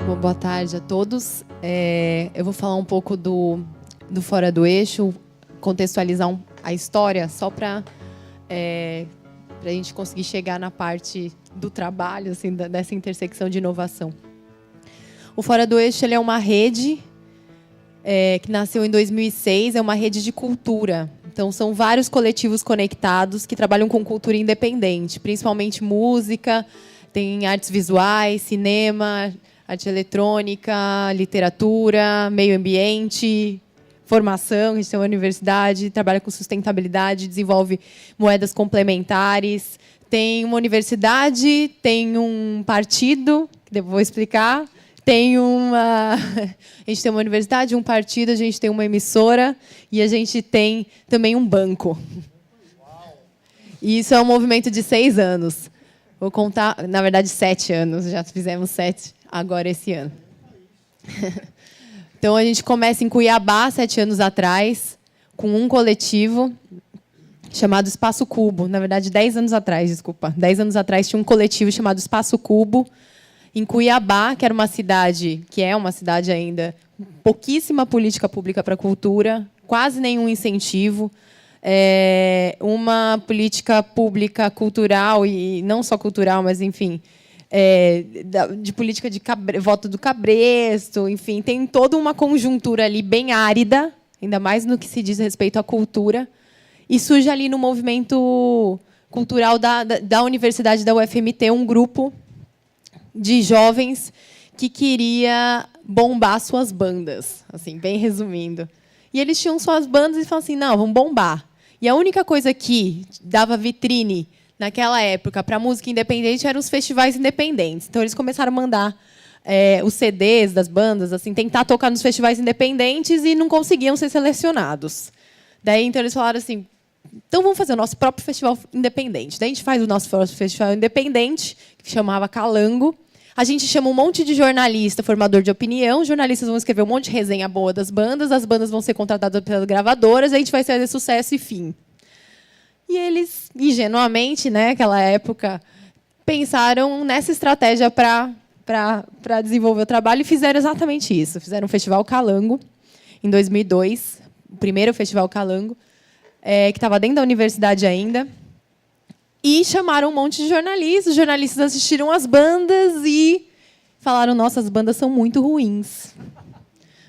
Bom, boa tarde a todos. Eu vou falar um pouco do Fora do Eixo, contextualizar a história, só para a gente conseguir chegar na parte do trabalho, assim, dessa intersecção de inovação. O Fora do Eixo ele é uma rede que nasceu em 2006, é uma rede de cultura. Então, são vários coletivos conectados que trabalham com cultura independente, principalmente música, tem artes visuais, cinema, arte eletrônica, literatura, meio ambiente, formação. A gente tem uma universidade, trabalha com sustentabilidade, desenvolve moedas complementares. Tem uma universidade, tem um partido, que eu vou explicar. A gente tem uma universidade, um partido, a gente tem uma emissora e a gente tem também um banco. E isso é um movimento de 6 anos. Vou contar, na verdade, 7 anos. Já fizemos 7 agora esse ano. Então, a gente começa em Cuiabá, 7 anos atrás, com um coletivo chamado Espaço Cubo. Na verdade, 10 anos atrás, desculpa. 10 anos atrás tinha um coletivo chamado Espaço Cubo, em Cuiabá, que era uma cidade, que é uma cidade ainda, pouquíssima política pública para a cultura, quase nenhum incentivo, uma política pública cultural, e não só cultural, mas, enfim, de política de voto do cabresto, enfim, tem toda uma conjuntura ali bem árida, ainda mais no que se diz respeito à cultura, e surge ali no movimento cultural da Universidade da UFMT um grupo de jovens que queria bombar suas bandas, assim, bem resumindo. E eles tinham suas bandas e falaram assim, não, vamos bombar. E a única coisa que dava vitrine naquela época para música independente eram os festivais independentes. Então, eles começaram a mandar os CDs das bandas, assim, tentar tocar nos festivais independentes e não conseguiam ser selecionados. Daí, então, eles falaram assim, então vamos fazer o nosso próprio festival independente. Daí a gente faz o nosso próprio festival independente, que chamava Calango. A gente chama um monte de jornalista, formador de opinião. Os jornalistas vão escrever um monte de resenha boa das bandas. As bandas vão ser contratadas pelas gravadoras. A gente vai fazer sucesso e fim. E eles, ingenuamente, né, naquela época, pensaram nessa estratégia para desenvolver o trabalho e fizeram exatamente isso. Fizeram o Festival Calango, em 2002, o primeiro Festival Calango, que estava dentro da universidade ainda. E chamaram um monte de jornalistas. Os jornalistas assistiram as bandas e falaram, nossa, as bandas são muito ruins.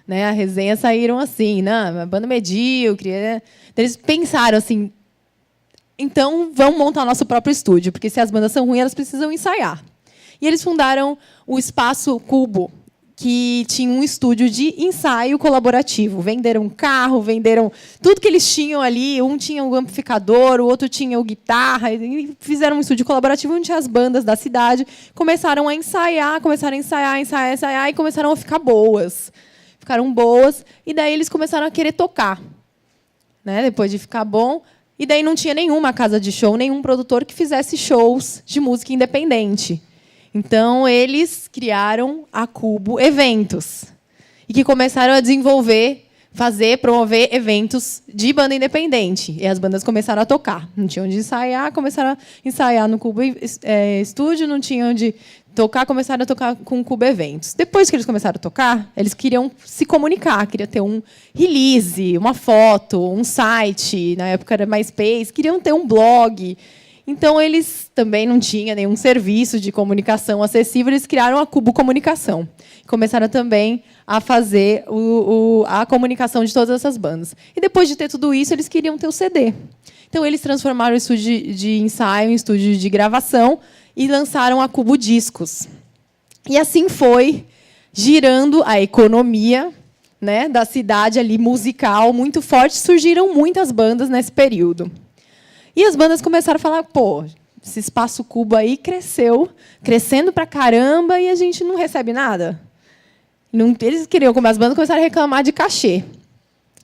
Né? A resenha saíram assim, não, uma banda medíocre. Né? Então, eles pensaram assim, então vamos montar nosso próprio estúdio, porque se as bandas são ruins, elas precisam ensaiar. E eles fundaram o Espaço Cubo, que tinha um estúdio de ensaio colaborativo. Venderam um carro, venderam tudo que eles tinham ali. Um tinha o amplificador, o outro tinha o guitarra. E fizeram um estúdio colaborativo onde tinha as bandas da cidade. Começaram a ensaiar, ensaiar, e começaram a ficar boas. Ficaram boas, e daí eles começaram a querer tocar. Né? Depois de ficar bom. E daí não tinha nenhuma casa de show, nenhum produtor que fizesse shows de música independente. Então, eles criaram a Cubo Eventos e que começaram a desenvolver, promover eventos de banda independente. E as bandas começaram a tocar. Não tinham onde ensaiar, começaram a ensaiar no Cubo Estúdio, não tinham onde tocar, começaram a tocar com o Cubo Eventos. Depois que eles começaram a tocar, eles queriam se comunicar, queriam ter um release, uma foto, um site, na época era MySpace, queriam ter um blog. Então, eles também não tinham nenhum serviço de comunicação acessível, eles criaram a Cubo Comunicação. Começaram também a fazer a comunicação de todas essas bandas. E, depois de ter tudo isso, eles queriam ter o CD. Então, eles transformaram o estúdio de ensaio em estúdio de gravação e lançaram a Cubo Discos. E assim foi girando a economia, né, da cidade ali, musical, muito forte. Surgiram muitas bandas nesse período. E as bandas começaram a falar, pô, esse Espaço Cubo aí crescendo pra caramba, e a gente não recebe nada. Eles queriam, como as bandas começaram a reclamar de cachê.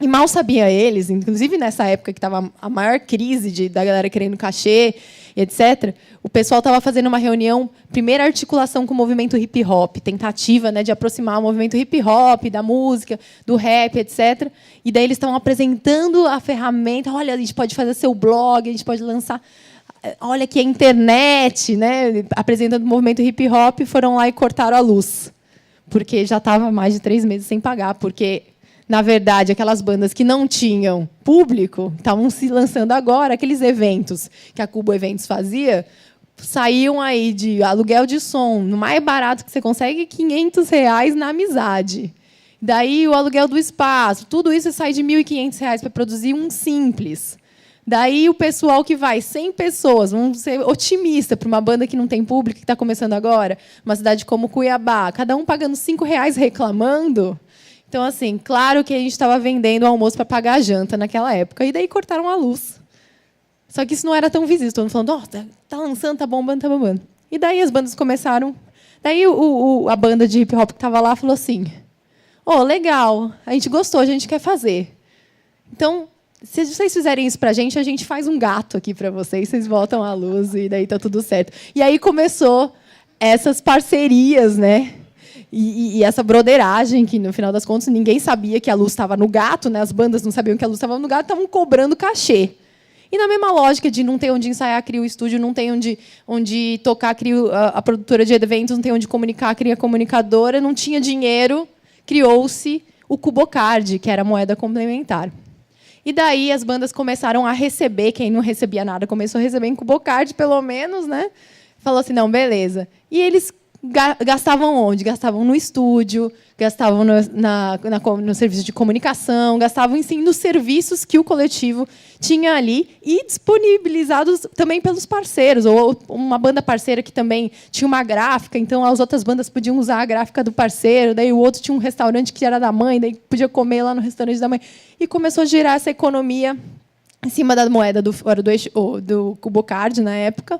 E mal sabia eles, inclusive nessa época que estava a maior crise da galera querendo cachê, etc., o pessoal estava fazendo uma reunião, primeira articulação com o movimento hip-hop, tentativa, né, de aproximar o movimento hip-hop, da música, do rap, etc. E daí eles estavam apresentando a ferramenta, olha, a gente pode fazer seu blog, a gente pode lançar olha aqui a internet, né? Apresentando o movimento hip-hop, foram lá e cortaram a luz. porque já estava mais de 3 meses sem pagar, porque, na verdade, aquelas bandas que não tinham público estavam se lançando agora, aqueles eventos que a Cubo Eventos fazia, saíam aí de aluguel de som, no mais barato que você consegue, R$ 500 na Amizade. Daí o aluguel do espaço, tudo isso sai de R$ 1.500 para produzir um simples. Daí o pessoal que vai, 100 pessoas, vamos ser otimista para uma banda que não tem público, que está começando agora, uma cidade como Cuiabá, cada um pagando R$ 5 reclamando. Então, assim, claro que a gente estava vendendo o almoço para pagar a janta naquela época, e daí cortaram a luz. Só que isso não era tão visível, todo mundo falando, oh, tá lançando, tá bombando, tá bombando. E daí as bandas começaram. Daí a banda de hip hop que estava lá falou assim: oh, legal, a gente gostou, a gente quer fazer. Então, se vocês fizerem isso para a gente faz um gato aqui para vocês voltam à luz e daí tá tudo certo. E aí começou essas parcerias, né? E essa broderagem, que no final das contas ninguém sabia que a luz estava no gato, né? As bandas não sabiam que a luz estava no gato, estavam cobrando cachê. E na mesma lógica de não ter onde ensaiar, cria o estúdio, não tem onde tocar, cria a produtora de eventos, não tem onde comunicar, cria a comunicadora, não tinha dinheiro, criou-se o Cubocard, que era a moeda complementar. E daí as bandas começaram a receber, quem não recebia nada começou a receber em Cubocard, pelo menos, né? Falou assim, não, beleza. E eles gastavam onde? Gastavam no estúdio, gastavam no serviço de comunicação, gastavam, sim, nos serviços que o coletivo tinha ali e disponibilizados também pelos parceiros, ou uma banda parceira que também tinha uma gráfica, então as outras bandas podiam usar a gráfica do parceiro, daí o outro tinha um restaurante que era da mãe, daí podia comer lá no restaurante da mãe. E começou a girar essa economia em cima da moeda do Cubocard, na época.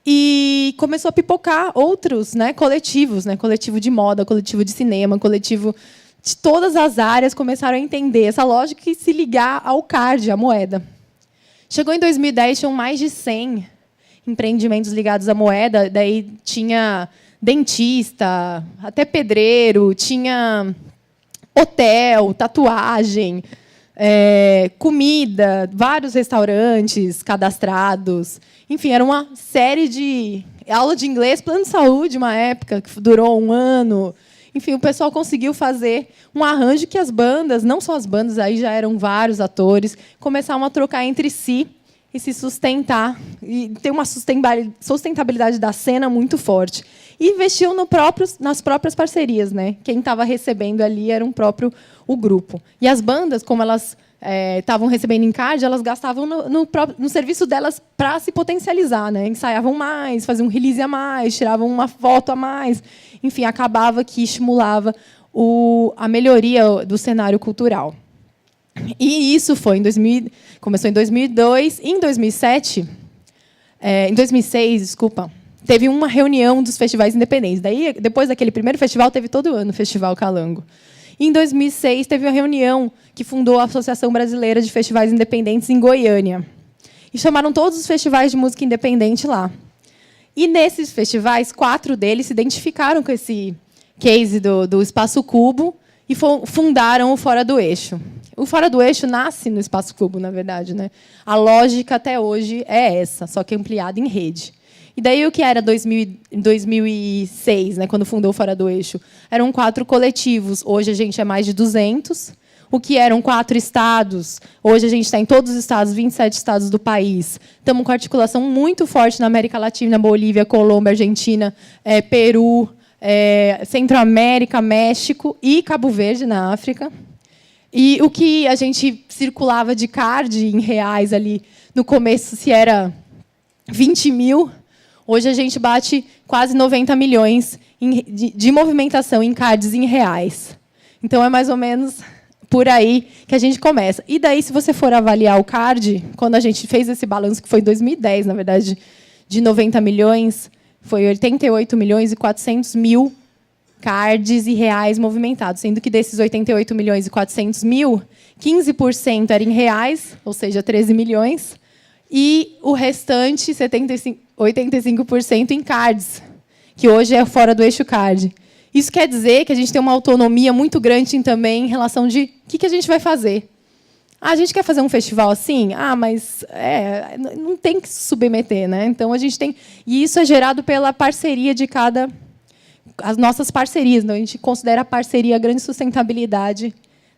E começou a pipocar outros, né, coletivos, né, coletivo de moda, coletivo de cinema, coletivo de todas as áreas começaram a entender essa lógica e se ligar ao card, à moeda. Chegou em 2010, tinham mais de 100 empreendimentos ligados à moeda, daí tinha dentista, até pedreiro, tinha hotel, tatuagem, comida, vários restaurantes cadastrados. Enfim, era uma série de aula de inglês, plano de saúde, uma época que durou 1 ano. Enfim, o pessoal conseguiu fazer um arranjo que as bandas, não só as bandas, aí já eram vários atores, começaram a trocar entre si e se sustentar. E ter uma sustentabilidade da cena muito forte. E investiam nas próprias parcerias, né? Quem estava recebendo ali era o grupo. E as bandas, como elas estavam recebendo em card, elas gastavam no serviço delas para se potencializar, né? Ensaiavam mais, faziam um release a mais, tiravam uma foto a mais. Enfim, acabava que estimulava a melhoria do cenário cultural. E isso começou em 2002. Em 2007, em 2006, desculpa, teve uma reunião dos festivais independentes. Daí, depois daquele primeiro festival, teve todo ano o Festival Calango. Em 2006, teve uma reunião que fundou a Associação Brasileira de Festivais Independentes em Goiânia. E chamaram todos os festivais de música independente lá. E, nesses festivais, 4 deles se identificaram com esse case do Espaço Cubo e fundaram o Fora do Eixo. O Fora do Eixo nasce no Espaço Cubo, na verdade, né? A lógica, até hoje, é essa, só que ampliada em rede. E daí o que era 2006, né, quando fundou o Fora do Eixo? Eram 4 coletivos. Hoje a gente é mais de 200. O que eram 4 estados. Hoje a gente está em todos os estados, 27 estados do país. Estamos com articulação muito forte na América Latina, Bolívia, Colômbia, Argentina, Peru, Centro-América, México e Cabo Verde, na África. E o que a gente circulava de card em reais ali no começo, se era 20 mil, hoje a gente bate quase 90 milhões de movimentação em cards em reais. Então, é mais ou menos por aí que a gente começa. E daí, se você for avaliar o card, quando a gente fez esse balanço, que foi em 2010, na verdade, de 90 milhões, foi 88 milhões e 400 mil cards e reais movimentados, sendo que desses 88 milhões e 400 mil, 15% era em reais, ou seja, 13 milhões, e o restante, 85% em cards, que hoje é fora do eixo card. Isso quer dizer que a gente tem uma autonomia muito grande também em relação de o que a gente vai fazer. A gente quer fazer um festival assim? Mas não tem que se submeter, né? Então a gente tem, e isso é gerado pela parceria de cada as nossas parcerias. Então, a gente considera a parceria a grande sustentabilidade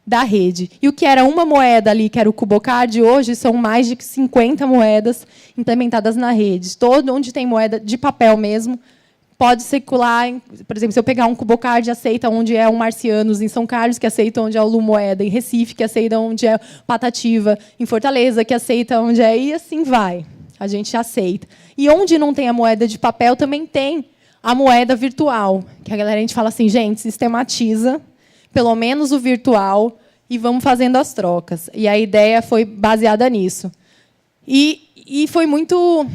da rede. E o que era uma moeda ali, que era o Cubocard, hoje são mais de 50 moedas implementadas na rede. Todo onde tem moeda de papel mesmo, pode circular. Por exemplo, se eu pegar um Cubocard, aceita onde é o Marcianos, em São Carlos, que aceita onde é o Lumoeda, em Recife, que aceita onde é Patativa, em Fortaleza, que aceita onde é... E assim vai. A gente aceita. E onde não tem a moeda de papel, também tem a moeda virtual, que a gente fala assim, gente, sistematiza pelo menos o virtual e vamos fazendo as trocas. E a ideia foi baseada nisso. E foi muito...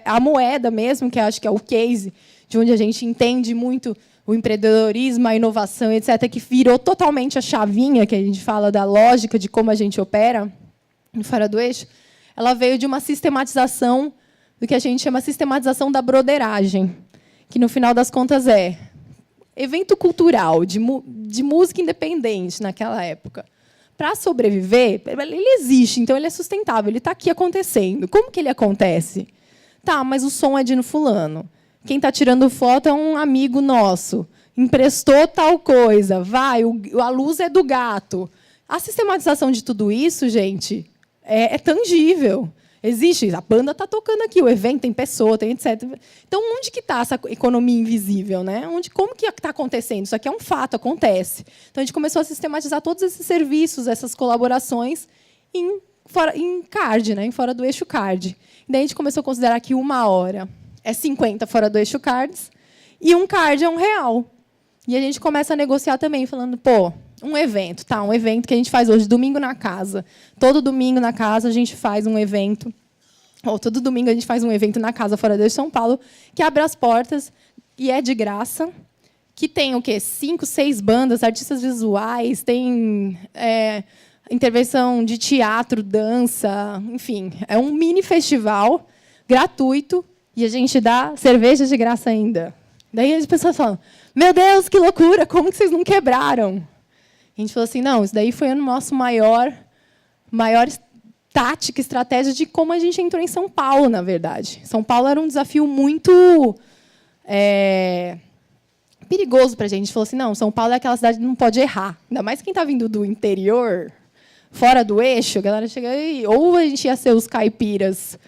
a moeda mesmo, que acho que é o case, de onde a gente entende muito o empreendedorismo, a inovação, etc., que virou totalmente a chavinha, que a gente fala da lógica de como a gente opera no Fora do Eixo, ela veio de uma sistematização do que a gente chama de sistematização da broderagem, que, no final das contas, é evento cultural de música independente naquela época. Para sobreviver, ele existe, então ele é sustentável, ele está aqui acontecendo. Como que ele acontece? Tá, mas o som é de fulano. Quem está tirando foto é um amigo nosso. Emprestou tal coisa. Vai, a luz é do gato. A sistematização de tudo isso, gente, é tangível. Existe, a banda está tocando aqui, o evento tem pessoa, tem etc. Então, onde que está essa economia invisível, né? Como que está acontecendo? Isso aqui é um fato, acontece. Então, a gente começou a sistematizar todos esses serviços, essas colaborações em card, né? Em Fora do Eixo Card. E daí a gente começou a considerar que 1 hora é 50 Fora do Eixo Cards e um card é R$1. E a gente começa a negociar também, falando, pô, um evento, tá? Um evento que a gente faz hoje, domingo na casa. Todo domingo na casa a gente faz um evento. Ou todo domingo a gente faz um evento na casa Fora do Eixo São Paulo, que abre as portas e é de graça. Que tem o quê? 5, 6 bandas, artistas visuais, tem intervenção de teatro, dança, enfim, é um mini festival gratuito e a gente dá cerveja de graça ainda. Daí as pessoas falam: meu Deus, que loucura! Como que vocês não quebraram? A gente falou assim, não, isso daí foi a nossa maior tática, estratégia de como a gente entrou em São Paulo, na verdade. São Paulo era um desafio muito perigoso para a gente. A gente falou assim, não, São Paulo é aquela cidade que não pode errar. Ainda mais quem está vindo do interior, fora do eixo, a galera chega aí, ou a gente ia ser os caipiras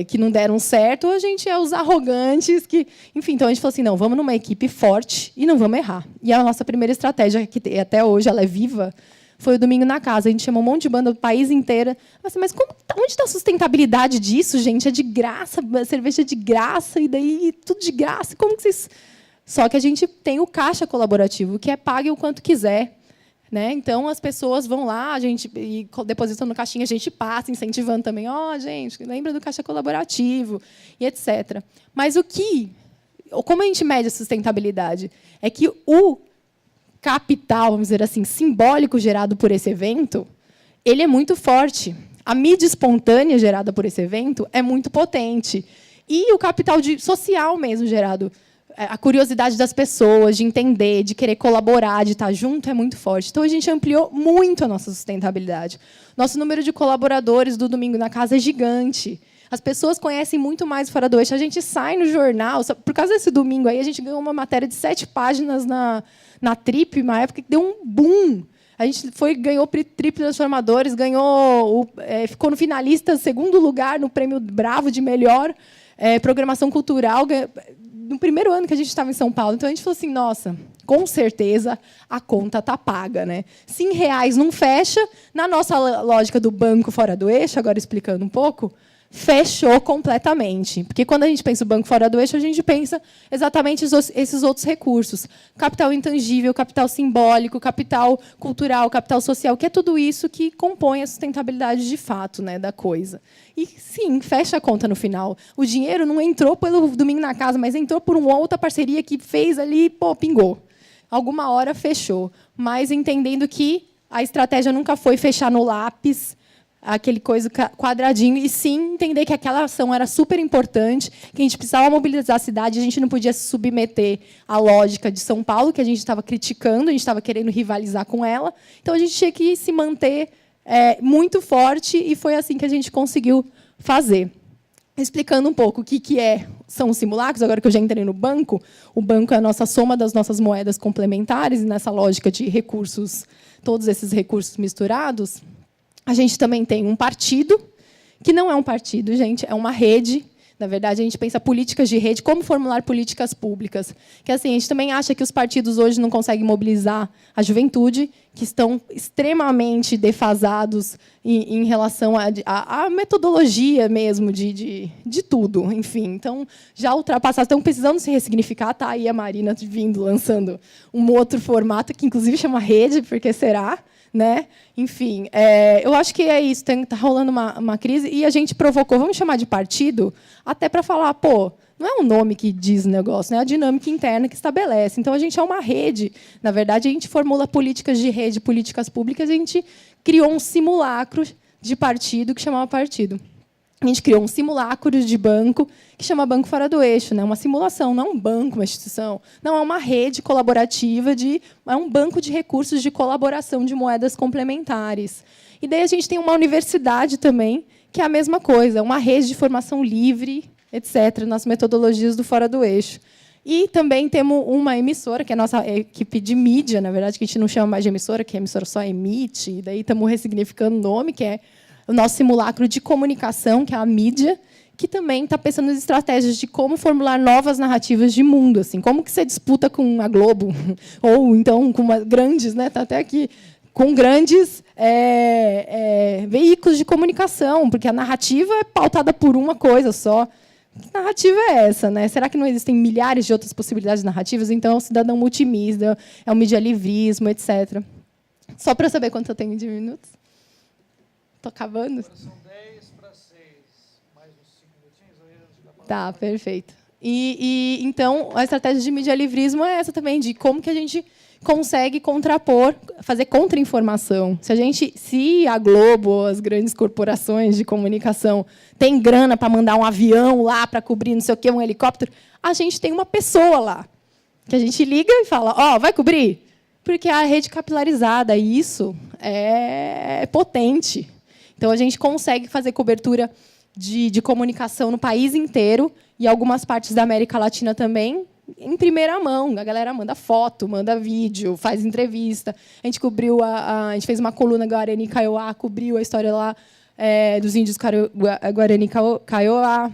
que não deram certo, ou a gente é os arrogantes que... Enfim, então a gente falou assim, não, vamos numa equipe forte e não vamos errar. E a nossa primeira estratégia, que até hoje ela é viva, foi o Domingo na Casa. A gente chamou um monte de banda do país inteiro. Mas onde está a sustentabilidade disso, gente? É de graça, cerveja é de graça, e daí tudo de graça. Como que vocês... Só que a gente tem o caixa colaborativo, que é pague o quanto quiser. Né? Então, as pessoas vão lá, a gente depositam no caixinha, a gente passa, incentivando também. Gente, lembra do caixa colaborativo, e etc. Mas como a gente mede a sustentabilidade? É que o capital, vamos dizer assim, simbólico gerado por esse evento, ele é muito forte. A mídia espontânea gerada por esse evento é muito potente. E o capital social mesmo gerado, a curiosidade das pessoas, de entender, de querer colaborar, de estar junto, é muito forte. Então, a gente ampliou muito a nossa sustentabilidade. Nosso número de colaboradores do Domingo na Casa é gigante. As pessoas conhecem muito mais o Fora do Eixo. A gente sai no jornal. Por causa desse domingo aí, a gente ganhou uma matéria de 7 páginas na Trip, uma época que deu um boom. A gente ganhou o Trip Transformadores, ficou no finalista, 2º lugar no Prêmio Bravo de melhor programação cultural, no primeiro ano que a gente estava em São Paulo. Então, a gente falou assim, nossa, com certeza a conta está paga. Né? Se em reais não fecha, na nossa lógica do banco Fora do Eixo, agora explicando um pouco, fechou completamente. Porque, quando a gente pensa o banco Fora do Eixo, a gente pensa exatamente esses outros recursos. Capital intangível, capital simbólico, capital cultural, capital social, que é tudo isso que compõe a sustentabilidade de fato, né, da coisa. E, sim, fecha a conta no final. O dinheiro não entrou pelo Domingo na Casa, mas entrou por uma outra parceria que fez ali, pingou. Alguma hora fechou. Mas entendendo que a estratégia nunca foi fechar no lápis, aquele coisa quadradinho, e sim entender que aquela ação era super importante, que a gente precisava mobilizar a cidade, a gente não podia se submeter à lógica de São Paulo, que a gente estava criticando, a gente estava querendo rivalizar com ela. Então, a gente tinha que se manter muito forte, e foi assim que a gente conseguiu fazer. explicando um pouco o que são os simulacros, agora que eu já entrei no banco. O banco é a nossa soma das nossas moedas complementares, e nessa lógica de recursos, todos esses recursos misturados, a gente também tem um partido, que não é um partido, gente, é uma rede. Na verdade, a gente pensa políticas de rede, como formular políticas públicas. Que assim, a gente também acha que os partidos hoje não conseguem mobilizar a juventude, que estão extremamente defasados em relação à metodologia mesmo de tudo. Enfim, então, já ultrapassados, estão precisando se ressignificar. Está aí a Marina vindo, lançando um outro formato, que inclusive chama rede, porque será? Né? Enfim, eu acho que é isso. Está rolando uma crise e a gente provocou, vamos chamar de partido, até para falar, pô, não é um nome que diz o negócio, né? É a dinâmica interna que estabelece. Então, a gente é uma rede. Na verdade, a gente formula políticas de rede, políticas públicas, e a gente criou um simulacro de partido que chamava partido. A gente criou um simulacro de banco que chama Banco Fora do Eixo, né? Uma simulação, não é um banco, uma instituição. Não, é uma rede colaborativa, é um banco de recursos de colaboração de moedas complementares. E daí a gente tem uma universidade também, que é a mesma coisa, uma rede de formação livre, etc., nas metodologias do Fora do Eixo. E também temos uma emissora, que é a nossa equipe de mídia, na verdade, que a gente não chama mais de emissora, que a emissora só emite, e daí estamos ressignificando o nome, que é o nosso simulacro de comunicação, que é a mídia, que também está pensando em estratégias de como formular novas narrativas de mundo, assim, como que você disputa com a Globo, ou então com grandes, né, tá até aqui, com grandes veículos de comunicação, porque a narrativa é pautada por uma coisa só. Que narrativa é essa, né? Será que não existem milhares de outras possibilidades narrativas? Então, é o cidadão multimídia, é o medialivrismo, etc. Só para saber quanto eu tenho de minutos. Estou acabando? Agora são 10 para 6, mais uns 5 minutinhos, aí a gente dá para... Tá, perfeito. Então, a estratégia de medialivrismo é essa também, de como que a gente consegue contrapor, fazer contra-informação. Se a Globo, as grandes corporações de comunicação, têm grana para mandar um avião lá para cobrir não sei o quê, um helicóptero, a gente tem uma pessoa lá, que a gente liga e fala, ó, vai cobrir? Porque a rede capilarizada, isso é potente. Então, a gente consegue fazer cobertura de comunicação no país inteiro e algumas partes da América Latina também, em primeira mão. A galera manda foto, manda vídeo, faz entrevista. A gente cobriu, a gente fez uma coluna Guarani Kaiowá, cobriu a história lá dos índios Guarani Kaiowá.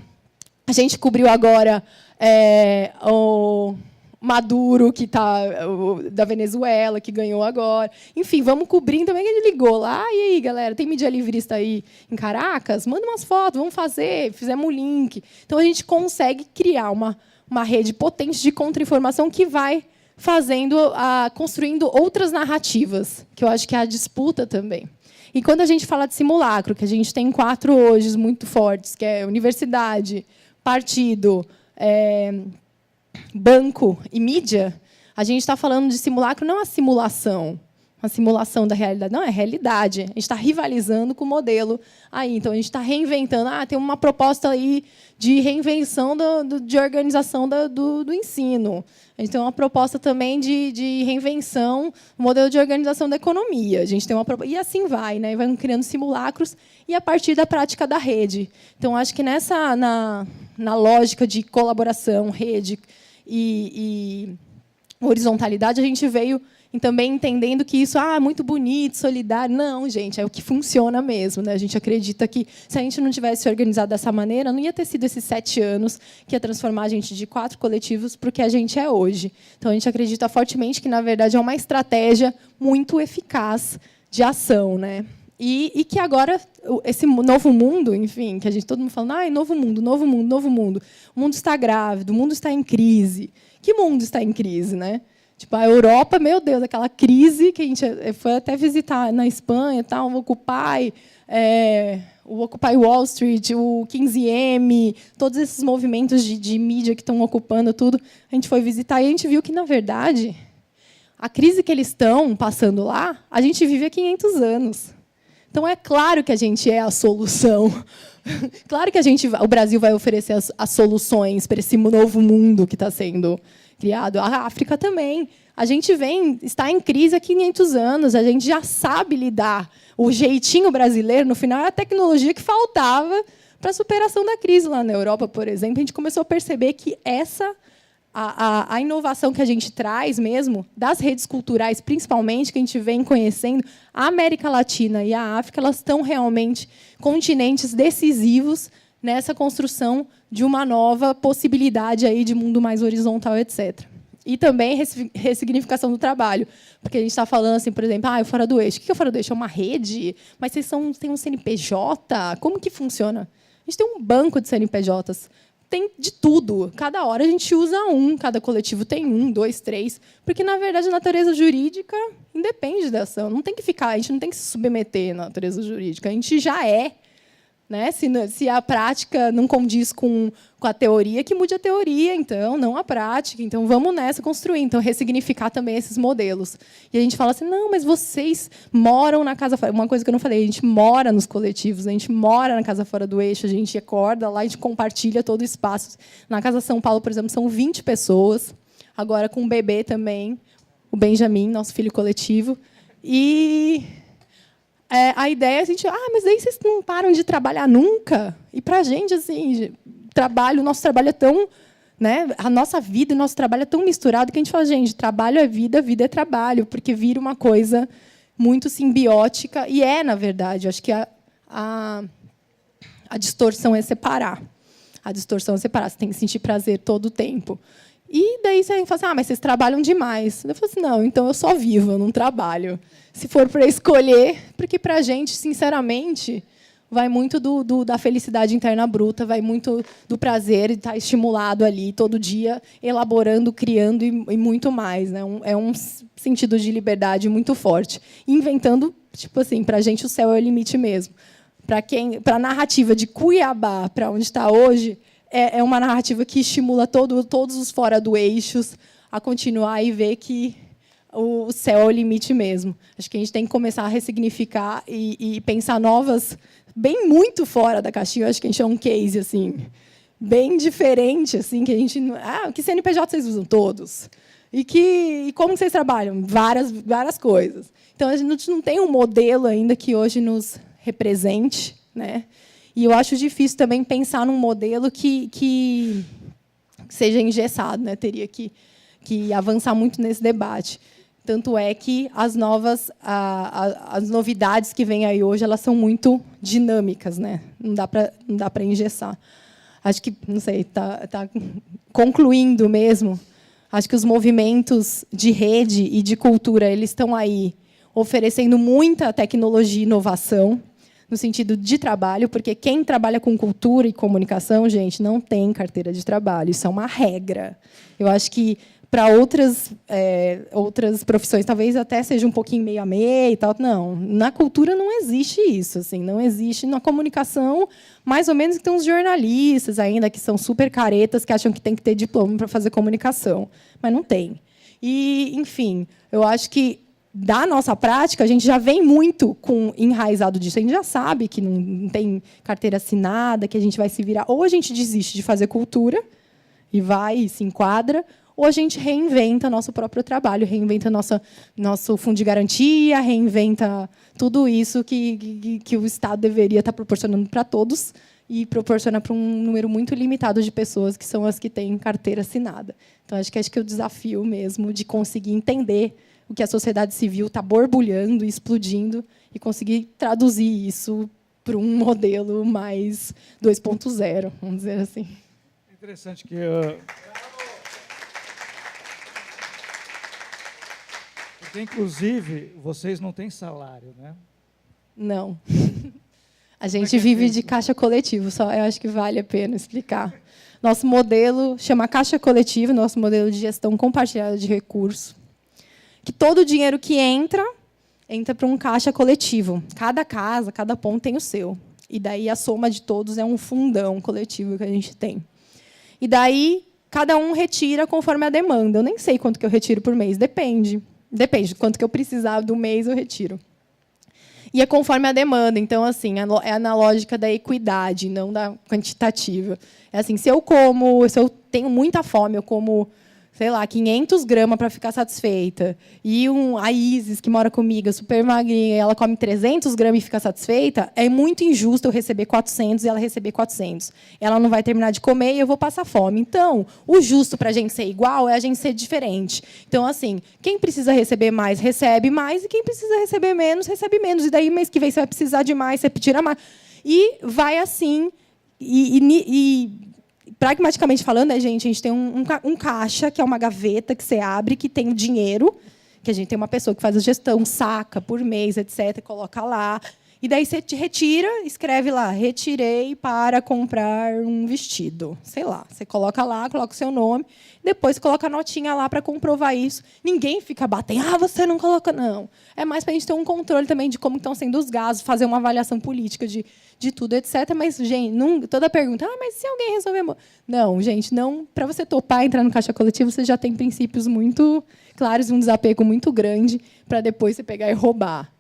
A gente cobriu agora o Maduro, que está da Venezuela, que ganhou agora. Enfim, vamos cobrindo também. Ele ligou lá. E aí, galera, tem mídia livrista aí em Caracas? Manda umas fotos, vamos fazer. Fizemos o link. Então, a gente consegue criar uma rede potente de contra-informação que vai construindo outras narrativas, que eu acho que é a disputa também. E quando a gente fala de simulacro, que a gente tem 4 hoje muito fortes, que é universidade, partido, banco e mídia, a gente está falando de simulacro, não a simulação da realidade, não, é a realidade. A gente está rivalizando com o modelo aí. Então, a gente está reinventando. Tem uma proposta aí de reinvenção de organização do ensino. A gente tem uma proposta também de reinvenção do modelo de organização da economia. A gente tem e assim vai, né? Vai criando simulacros e a partir da prática da rede. Então, acho que na lógica de colaboração, rede e horizontalidade, a gente veio também entendendo que isso é muito bonito, solidário. Não, gente, é o que funciona mesmo. Né? A gente acredita que, se a gente não tivesse se organizado dessa maneira, não ia ter sido esses 7 anos que ia transformar a gente de 4 coletivos para o que a gente é hoje. Então, a gente acredita fortemente que, na verdade, é uma estratégia muito eficaz de ação. Né? E que agora, esse novo mundo, enfim, que todo mundo fala, novo mundo, novo mundo, novo mundo. O mundo está grávido, o mundo está em crise. Que mundo está em crise, né? Tipo, a Europa, meu Deus, aquela crise que a gente foi até visitar na Espanha, tal, o Occupy Wall Street, o 15M, todos esses movimentos de mídia que estão ocupando tudo, a gente foi visitar e a gente viu que, na verdade, a crise que eles estão passando lá, a gente vive há 500 anos. Então, é claro que a gente é a solução. Claro que o Brasil vai oferecer as soluções para esse novo mundo que está sendo criado. A África também. A gente está em crise há 500 anos, a gente já sabe lidar. O jeitinho brasileiro, no final, é a tecnologia que faltava para a superação da crise lá na Europa, por exemplo. A gente começou a perceber que a inovação que a gente traz mesmo, das redes culturais, principalmente, que a gente vem conhecendo, a América Latina e a África, elas estão realmente continentes decisivos nessa construção de uma nova possibilidade aí de mundo mais horizontal, etc. E também ressignificação do trabalho. Porque a gente está falando, assim, por exemplo, o Fora do Eixo. O que é o Fora do Eixo? É uma rede? Mas vocês têm um CNPJ? Como que funciona? A gente tem um banco de CNPJs. Tem de tudo. Cada hora a gente usa um, cada coletivo tem um, dois, três. Porque, na verdade, a natureza jurídica independe da ação. Não tem que ficar, a gente não tem que se submeter à natureza jurídica. A gente já é. Né? Se a prática não condiz com a teoria, que mude a teoria, então, não a prática. Então, vamos nessa construir. Então, ressignificar também esses modelos. E a gente fala assim, não, mas vocês moram na casa fora. Uma coisa que eu não falei, a gente mora nos coletivos, a gente mora na casa fora do eixo, a gente acorda lá, a gente compartilha todo o espaço. Na Casa São Paulo, por exemplo, são 20 pessoas. Agora, com o bebê também, o Benjamin, nosso filho coletivo. E... a ideia é a gente, mas daí vocês não param de trabalhar nunca? E para a gente, assim, o nosso trabalho é tão, né, a nossa vida e o nosso trabalho é tão misturado que a gente fala, gente, trabalho é vida é trabalho, porque vira uma coisa muito simbiótica, e na verdade, eu acho que a distorção é separar. A distorção é separar, você tem que sentir prazer todo o tempo. E daí você fala assim, mas vocês trabalham demais. Eu falo assim, não, então eu só vivo, eu não trabalho. Se for para escolher, porque para a gente, sinceramente, vai muito da felicidade interna bruta, vai muito do prazer de estar estimulado ali, todo dia, elaborando, criando e muito mais. Né? É um sentido de liberdade muito forte. Inventando, tipo assim, para a gente o céu é o limite mesmo. Para a narrativa de Cuiabá, para onde está hoje, é uma narrativa que estimula todos os fora do eixos a continuar e ver que o céu é o limite mesmo. Acho que a gente tem que começar a ressignificar e pensar novas, bem muito fora da caixinha. Eu acho que a gente é um case assim, bem diferente, assim, que a gente que CNPJ vocês usam todos e como vocês trabalham, várias coisas. Então a gente não tem um modelo ainda que hoje nos represente, né? E eu acho difícil também pensar num modelo que seja engessado, né? Teria que avançar muito nesse debate. Tanto é que as novidades que vêm aí hoje, elas são muito dinâmicas, né? Não dá para engessar. Acho que, não sei, está concluindo mesmo. Acho que os movimentos de rede e de cultura, eles estão aí oferecendo muita tecnologia e inovação, no sentido de trabalho, porque quem trabalha com cultura e comunicação, gente, não tem carteira de trabalho. Isso é uma regra. Eu acho que, para outras profissões, talvez até seja um pouquinho meio a meio e tal. Não, na cultura não existe isso. Assim, não existe. Na comunicação, mais ou menos, que tem uns jornalistas ainda que são super caretas, que acham que tem que ter diploma para fazer comunicação. Mas não tem. E, enfim, eu acho que, da nossa prática, a gente já vem muito enraizado disso. A gente já sabe que não tem carteira assinada, que a gente vai se virar. Ou a gente desiste de fazer cultura e vai e se enquadra, ou a gente reinventa nosso próprio trabalho, reinventa nosso fundo de garantia, reinventa tudo isso que o Estado deveria estar proporcionando para todos e proporciona para um número muito limitado de pessoas, que são as que têm carteira assinada. Então, acho que é o desafio mesmo de conseguir entender o que a sociedade civil está borbulhando, explodindo, e conseguir traduzir isso para um modelo mais 2.0, vamos dizer assim. É interessante que... Porque, inclusive, vocês não têm salário, né? Não. A gente vive de caixa coletivo, só eu acho que vale a pena explicar. Nosso modelo chama Caixa Coletiva, nosso modelo de gestão compartilhada de recursos, que todo o dinheiro que entra para um caixa coletivo. Cada casa, cada ponto tem o seu. E daí a soma de todos é um fundão coletivo que a gente tem. E daí cada um retira conforme a demanda. Eu nem sei quanto que eu retiro por mês, depende. Depende, quanto que eu precisar do mês eu retiro. E é conforme a demanda. Então, assim, é na lógica da equidade, não da quantitativa. É assim, se eu tenho muita fome, eu como sei lá, 500 gramas para ficar satisfeita, e a Isis, que mora comigo, super magrinha, ela come 300 gramas e fica satisfeita, é muito injusto eu receber 400 e ela receber 400. Ela não vai terminar de comer e eu vou passar fome. Então, o justo para a gente ser igual é a gente ser diferente. Então, assim, quem precisa receber mais, recebe mais, e quem precisa receber menos, recebe menos. E daí, mês que vem, você vai precisar de mais, você tira mais. E vai assim, pragmaticamente falando, a gente tem um caixa, que é uma gaveta que você abre, que tem o dinheiro, que a gente tem uma pessoa que faz a gestão, saca por mês, etc., coloca lá. E daí você te retira, escreve lá, retirei para comprar um vestido. Sei lá, você coloca lá, coloca o seu nome, depois coloca a notinha lá para comprovar isso. Ninguém fica batendo, você não coloca, não. É mais para a gente ter um controle também de como estão sendo os gastos, fazer uma avaliação política de tudo, etc. Mas, gente, toda pergunta, mas se alguém resolver... Não, gente, não. Para você topar entrar no caixa coletivo, você já tem princípios muito claros e um desapego muito grande para depois você pegar e roubar.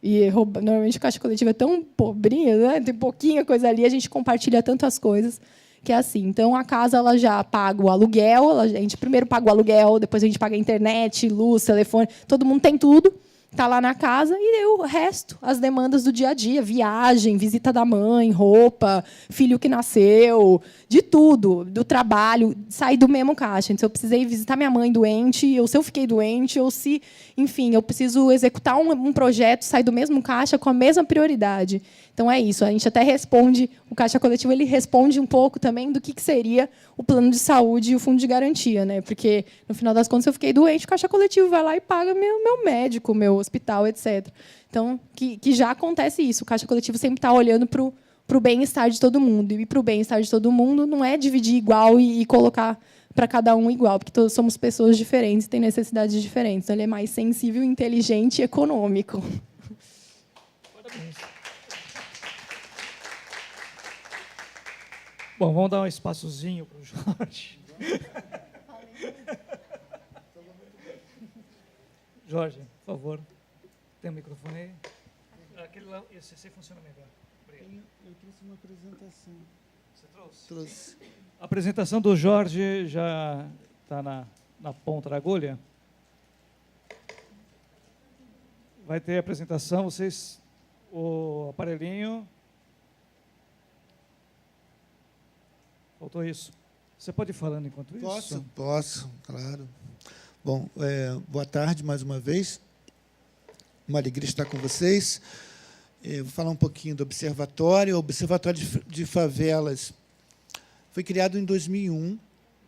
Normalmente o caixa coletivo é tão pobrinho, né? Tem pouquinha coisa ali, a gente compartilha tantas coisas que é assim. Então, a casa ela já paga o aluguel, a gente primeiro paga o aluguel, depois a gente paga a internet, luz, telefone, todo mundo tem tudo. Está lá na casa, e o resto, as demandas do dia a dia, viagem, visita da mãe, roupa, filho que nasceu, de tudo, do trabalho, sai do mesmo caixa. Então, se eu precisei visitar minha mãe doente, ou se eu fiquei doente, ou se, enfim, eu preciso executar um projeto, sai do mesmo caixa com a mesma prioridade. Então, é isso. A gente até responde, o caixa coletivo ele responde um pouco também do que seria o plano de saúde e o fundo de garantia, né? Porque, no final das contas, se eu fiquei doente, o caixa coletivo vai lá e paga meu médico, meu hospital, etc. Então, que já acontece isso. O caixa coletivo sempre está olhando para o bem-estar de todo mundo. E para o bem-estar de todo mundo não é dividir igual e colocar para cada um igual, porque todos somos pessoas diferentes, têm necessidades diferentes. Então, ele é mais sensível, inteligente e econômico. Parabéns. Bom, vamos dar um espaçozinho para o Jorge. Jorge, por favor, tem o microfone aí? Aquele lá, esse funciona melhor. Obrigado. Eu trouxe uma apresentação. Você trouxe? Trouxe. A apresentação do Jorge já está na ponta da agulha. Vai ter a apresentação, vocês, o aparelhinho. Faltou isso. Você pode ir falando enquanto isso? Posso, claro. Bom, boa tarde mais uma vez. Uma alegria estar com vocês. Vou falar um pouquinho do Observatório. O Observatório de Favelas foi criado em 2001.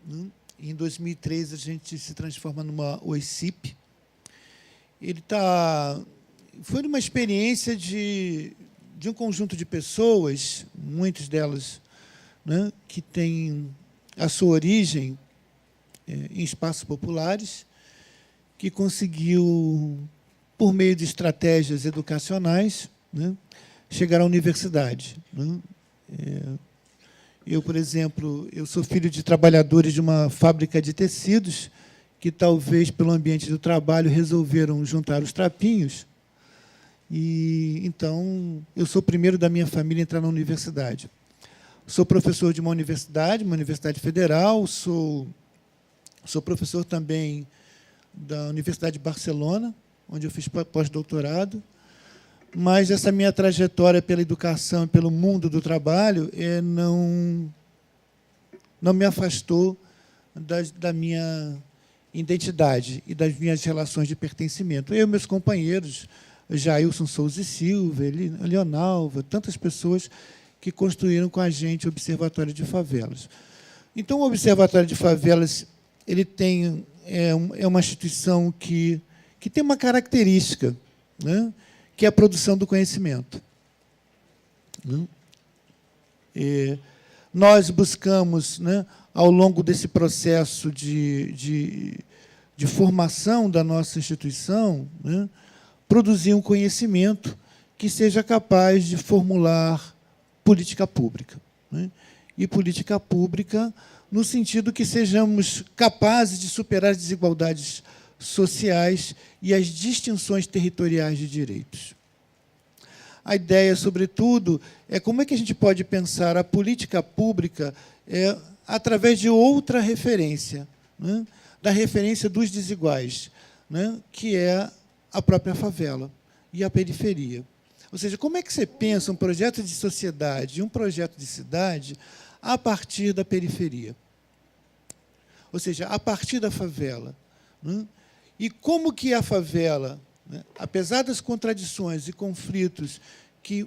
Né? Em 2003, a gente se transforma numa OICIP. Foi uma experiência de um conjunto de pessoas, muitas delas, né, que têm a sua origem em espaços populares, que conseguiu, por meio de estratégias educacionais, né, chegar à universidade. Né. Eu, por exemplo, eu sou filho de trabalhadores de uma fábrica de tecidos que, talvez, pelo ambiente do trabalho, resolveram juntar os trapinhos. E, então, eu sou o primeiro da minha família a entrar na universidade. Sou professor de uma universidade federal, sou professor também da Universidade de Barcelona, onde eu fiz pós-doutorado, mas essa minha trajetória pela educação e pelo mundo do trabalho não me afastou da minha identidade e das minhas relações de pertencimento. Eu e meus companheiros, Jailson Souza e Silva, Leonalva, tantas pessoas que construíram com a gente o Observatório de Favelas. Então, o Observatório de Favelas ele é uma instituição que tem uma característica, né, que é a produção do conhecimento. Né? Nós buscamos, né, ao longo desse processo de formação da nossa instituição, né, produzir um conhecimento que seja capaz de formular política pública. Né? E política pública no sentido que sejamos capazes de superar as desigualdades sociais e as distinções territoriais de direitos. A ideia, sobretudo, é como é que a gente pode pensar a política pública através de outra referência, né? da referência dos desiguais, né, que é a própria favela e a periferia. Ou seja, como é que você pensa um projeto de sociedade e um projeto de cidade a partir da periferia? Ou seja, a partir da favela, né? E como que a favela, né, apesar das contradições e conflitos que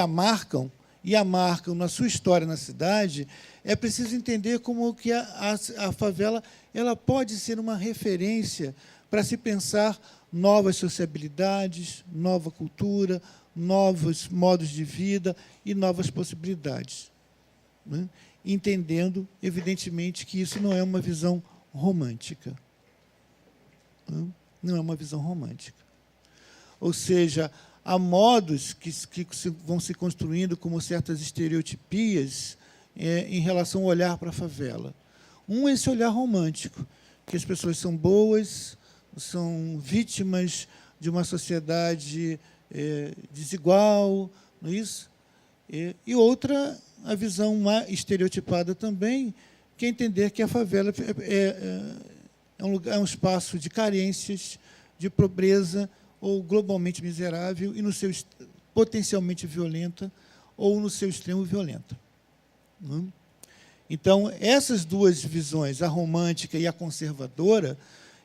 a marcam, e a marcam na sua história na cidade, é preciso entender como que a favela ela pode ser uma referência para se pensar novas sociabilidades, nova cultura, novos modos de vida e novas possibilidades, né? Entendendo, evidentemente, que isso não é uma visão romântica. Não é uma visão romântica. Ou seja, há modos que vão se construindo como certas estereotipias em relação ao olhar para a favela. Um é esse olhar romântico, que as pessoas são boas, são vítimas de uma sociedade desigual, não é isso? E outra, a visão estereotipada também, que é entender que a favela é um espaço de carências, de pobreza, ou globalmente miserável, e no seu potencialmente violenta, ou no seu extremo violenta. Então, essas duas visões, a romântica e a conservadora,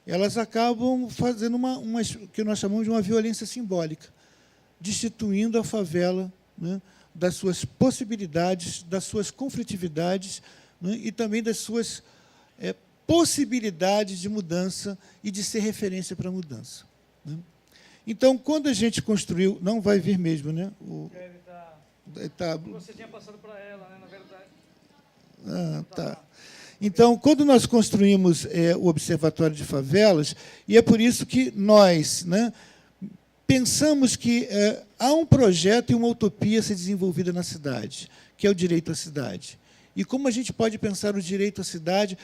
elas acabam fazendo uma que nós chamamos de uma violência simbólica, destituindo a favela, né, das suas possibilidades, das suas conflitividades, né, e também das suas possibilidades de mudança e de ser referência para a mudança, né? Então, quando a gente construiu... Não vai vir mesmo, né? Você tinha passado para ela, né, na verdade. Tá. Então, quando nós construímos o Observatório de Favelas, e é por isso que nós, né, pensamos que há um projeto e uma utopia a ser desenvolvida na cidade, que é o direito à cidade. E como a gente pode pensar o direito à cidade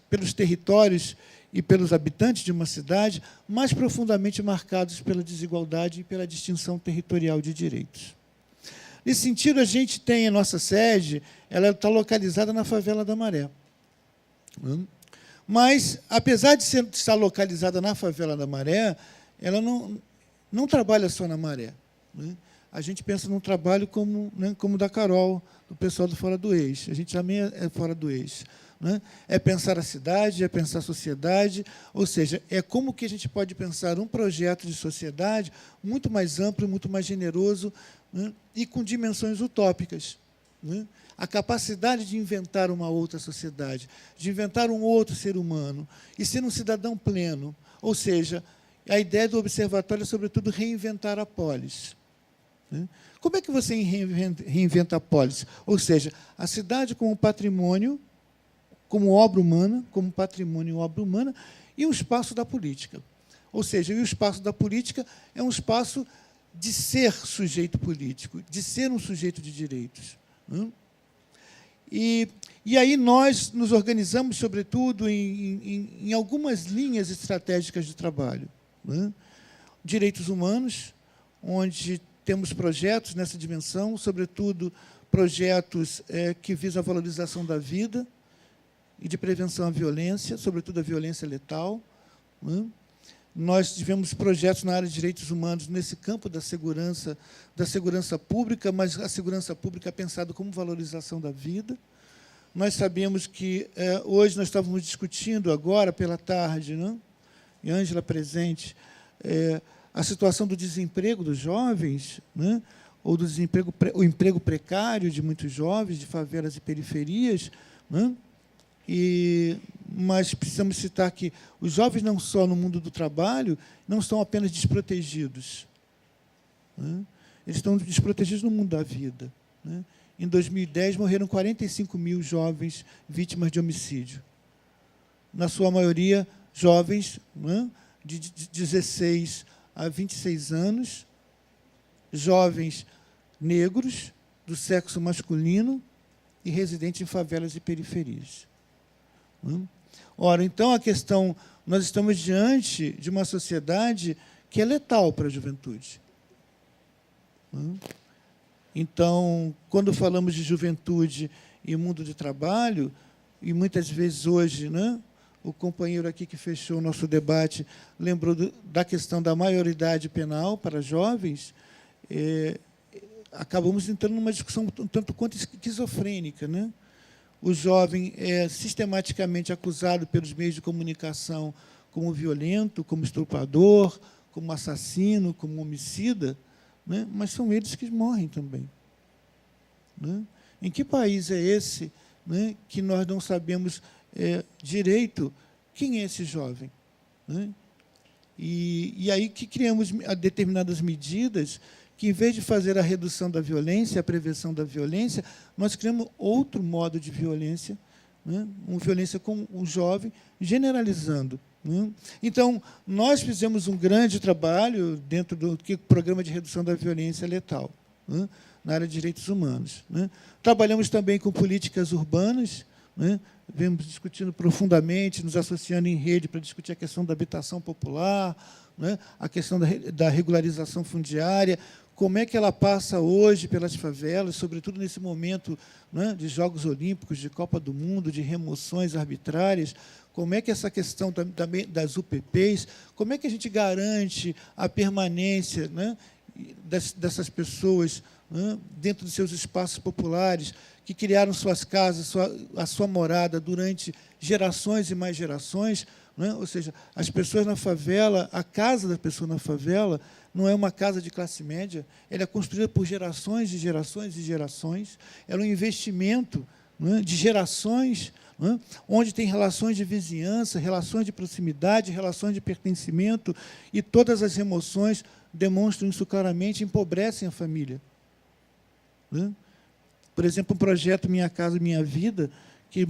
pelos territórios e pelos habitantes de uma cidade mais profundamente marcados pela desigualdade e pela distinção territorial de direitos. Nesse sentido, a gente tem a nossa sede, ela está localizada na Favela da Maré. Mas, apesar de estar localizada na Favela da Maré, ela não trabalha só na Maré, né? A gente pensa num trabalho como o da Carol, do pessoal do Fora do Eixo. A gente também é Fora do Eixo, né? É pensar a cidade, é pensar a sociedade, ou seja, é como que a gente pode pensar um projeto de sociedade muito mais amplo, muito mais generoso, né, e com dimensões utópicas, né? A capacidade de inventar uma outra sociedade, de inventar um outro ser humano e ser um cidadão pleno. Ou seja, a ideia do observatório é, sobretudo, reinventar a polis. Como é que você reinventa a polis? Ou seja, a cidade como patrimônio, como obra humana, como patrimônio e obra humana, e um espaço da política. Ou seja, o espaço da política é um espaço de ser sujeito político, de ser um sujeito de direitos. E aí nós nos organizamos, sobretudo, em algumas linhas estratégicas de trabalho. Direitos humanos, onde temos projetos nessa dimensão, sobretudo projetos que visam a valorização da vida e de prevenção à violência, sobretudo a violência letal. Nós tivemos projetos na área de direitos humanos nesse campo da segurança pública, mas a segurança pública é pensada como valorização da vida. Nós sabemos que hoje nós estávamos discutindo agora pela tarde, né, e Ângela presente, a situação do desemprego dos jovens, né, ou do o emprego precário de muitos jovens de favelas e periferias, né, mas precisamos citar que os jovens, não só no mundo do trabalho, não estão apenas desprotegidos, né, eles estão desprotegidos no mundo da vida, né. Em 2010, morreram 45 mil jovens vítimas de homicídio. Na sua maioria, jovens, né, de 16 a 26 anos, jovens negros, do sexo masculino e residentes em favelas e periferias. Ora, então, a questão... Nós estamos diante de uma sociedade que é letal para a juventude. Então, quando falamos de juventude e mundo de trabalho, e muitas vezes hoje, né, o companheiro aqui que fechou o nosso debate lembrou da questão da maioridade penal para jovens, acabamos entrando numa discussão um tanto quanto esquizofrênica, né? O jovem é sistematicamente acusado pelos meios de comunicação como violento, como estuprador, como assassino, como homicida, né? Mas são eles que morrem também, né? Em que país é esse, né, que nós não sabemos direito quem é esse jovem, né? E aí que criamos determinadas medidas que, em vez de fazer a redução da violência, a prevenção da violência, nós criamos outro modo de violência, né? Uma violência com o jovem, generalizando, né? Então, nós fizemos um grande trabalho dentro do programa de redução da violência letal, né, na área de direitos humanos, né? Trabalhamos também com políticas urbanas, né? Vemos discutindo profundamente, nos associando em rede para discutir a questão da habitação popular, né? A questão da regularização fundiária, como é que ela passa hoje pelas favelas, sobretudo nesse momento, né, de Jogos Olímpicos, de Copa do Mundo, de remoções arbitrárias, como é que essa questão das UPPs, como é que a gente garante a permanência, né, dessas pessoas, né, dentro dos seus espaços populares, que criaram suas casas, a sua morada durante gerações e mais gerações, né? Ou seja, as pessoas na favela, a casa da pessoa na favela não é uma casa de classe média, ela é construída por gerações e gerações e gerações, ela é um investimento, né, de gerações, né, onde tem relações de vizinhança, relações de proximidade, relações de pertencimento, e todas as emoções demonstram isso claramente, empobrecem a família, né? Por exemplo, um projeto Minha Casa Minha Vida, que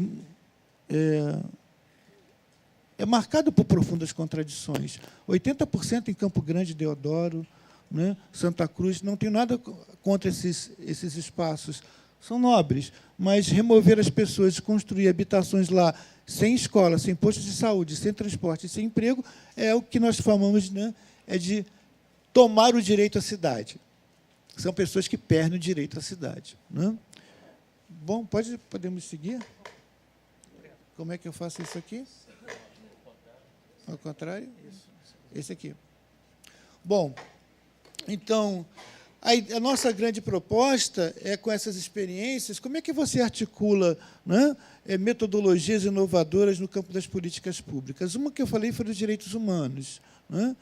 é marcado por profundas contradições. 80% em Campo Grande, Deodoro, né, Santa Cruz, não tenho nada contra esses espaços, são nobres, mas remover as pessoas, construir habitações lá, sem escola, sem posto de saúde, sem transporte, sem emprego, é o que nós chamamos, né, de tomar o direito à cidade. São pessoas que perdem o direito à cidade, né? Bom, podemos seguir? Como é que eu faço isso aqui? Ao contrário? Esse aqui. Bom, então, a nossa grande proposta é, com essas experiências, como é que você articula, né, metodologias inovadoras no campo das políticas públicas? Uma que eu falei foi dos direitos humanos, né,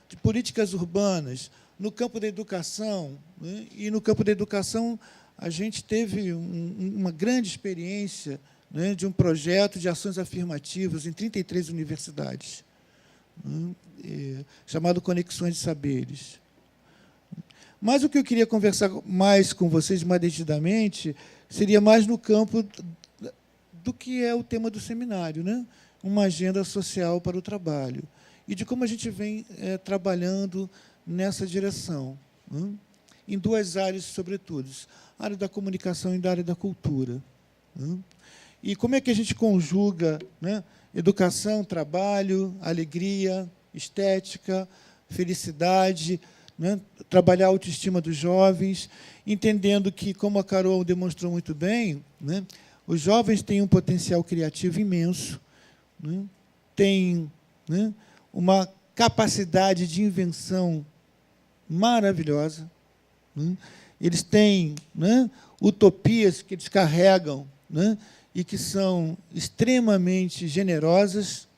de políticas urbanas, no campo da educação, né, e no campo da educação a gente teve uma grande experiência, né, de um projeto de ações afirmativas em 33 universidades, né, chamado Conexões de Saberes. Mas o que eu queria conversar mais com vocês, mais detidamente, seria mais no campo do que é o tema do seminário, né? Uma agenda social para o trabalho, e de como a gente vem trabalhando nessa direção, né? Em duas áreas, sobretudo, a área da comunicação e da área da cultura, né? E como é que a gente conjuga, né, educação, trabalho, alegria, estética, felicidade, né, trabalhar a autoestima dos jovens, entendendo que, como a Carol demonstrou muito bem, né, os jovens têm um potencial criativo imenso, né, têm, né, uma capacidade de invenção maravilhosa, né, eles têm, né, utopias que eles carregam, né, e que são extremamente generosas.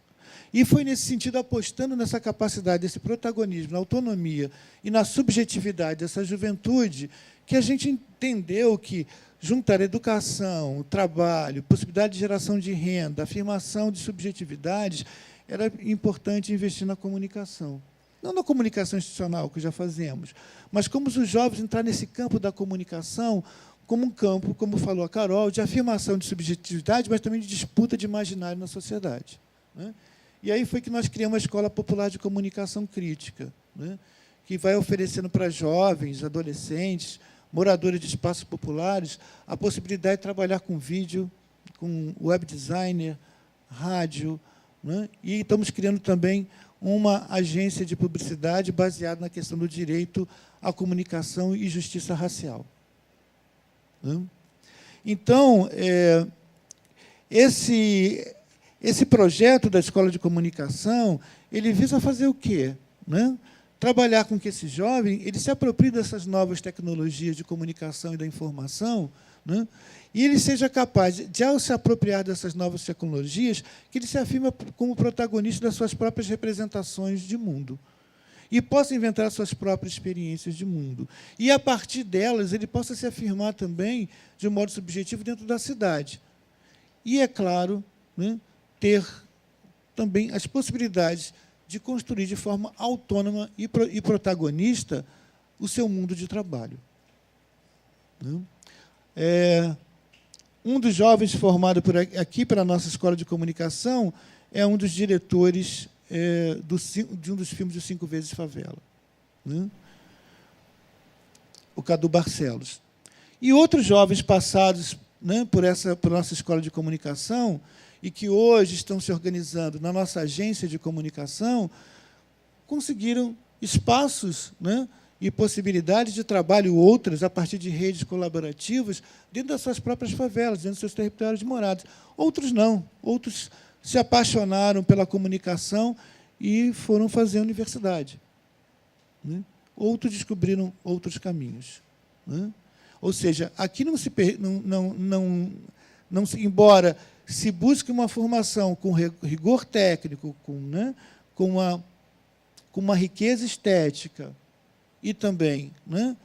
E foi, nesse sentido, apostando nessa capacidade, desse protagonismo, na autonomia e na subjetividade dessa juventude, que a gente entendeu que juntar educação, o trabalho, possibilidade de geração de renda, afirmação de subjetividades, era importante investir na comunicação. Não na comunicação institucional, que já fazemos, mas como os jovens entrar nesse campo da comunicação como um campo, como falou a Carol, de afirmação de subjetividade, mas também de disputa de imaginário na sociedade, né? E aí foi que nós criamos a Escola Popular de Comunicação Crítica, né, que vai oferecendo para jovens, adolescentes, moradores de espaços populares, a possibilidade de trabalhar com vídeo, com web designer, rádio, né, e estamos criando também uma agência de publicidade baseada na questão do direito à comunicação e justiça racial, né? Então, esse projeto da Escola de Comunicação, ele visa fazer o quê? Né? Trabalhar com que esse jovem ele se aproprie dessas novas tecnologias de comunicação e da informação, né? E ele seja capaz de, ao se apropriar dessas novas tecnologias, que ele se afirma como protagonista das suas próprias representações de mundo e possa inventar suas próprias experiências de mundo. E, a partir delas, ele possa se afirmar também, de um modo subjetivo, dentro da cidade. E, é claro, né, ter também as possibilidades de construir de forma autônoma e protagonista o seu mundo de trabalho. Né? Um dos jovens formado aqui pela nossa Escola de Comunicação é um dos diretores de um dos filmes de 5 Vezes Favela, né? O Cadu Barcelos. E outros jovens passados, né, por nossa Escola de Comunicação e que hoje estão se organizando na nossa agência de comunicação, conseguiram espaços, né, e possibilidades de trabalho outras a partir de redes colaborativas dentro das suas próprias favelas, dentro dos seus territórios de moradas. Outros não. Outros se apaixonaram pela comunicação e foram fazer a universidade, né? Outros descobriram outros caminhos, né? Ou seja, aqui não se, embora se busque uma formação com rigor técnico, né, com uma riqueza estética e também, né,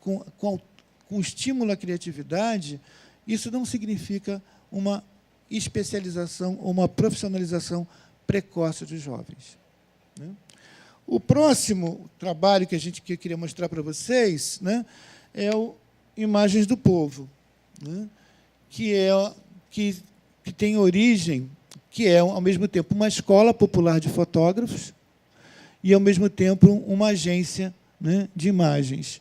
com estímulo à criatividade, isso não significa uma especialização ou uma profissionalização precoce dos jovens, né? O próximo trabalho que eu queria mostrar para vocês, né, é o Imagens do Povo, né, que tem origem, que é, ao mesmo tempo, uma escola popular de fotógrafos e, ao mesmo tempo, uma agência, né, de imagens,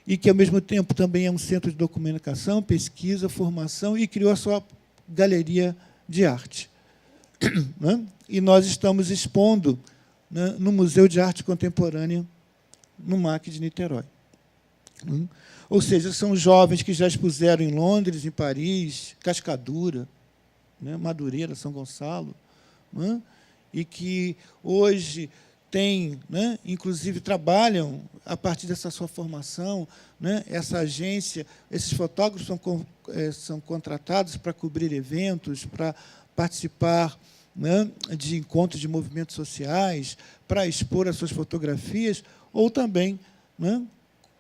e que, ao mesmo tempo, também é um centro de documentação, pesquisa, formação, e criou a sua galeria de arte, né? E nós estamos expondo, né, no Museu de Arte Contemporânea, no MAC de Niterói. Ou seja, são jovens que já expuseram em Londres, em Paris, Cascadura, né, Madureira, São Gonçalo, né, e que hoje têm, né, inclusive, trabalham a partir dessa sua formação, né, essa agência, esses fotógrafos são contratados para cobrir eventos, para participar, né, de encontros de movimentos sociais, para expor as suas fotografias, ou também, né,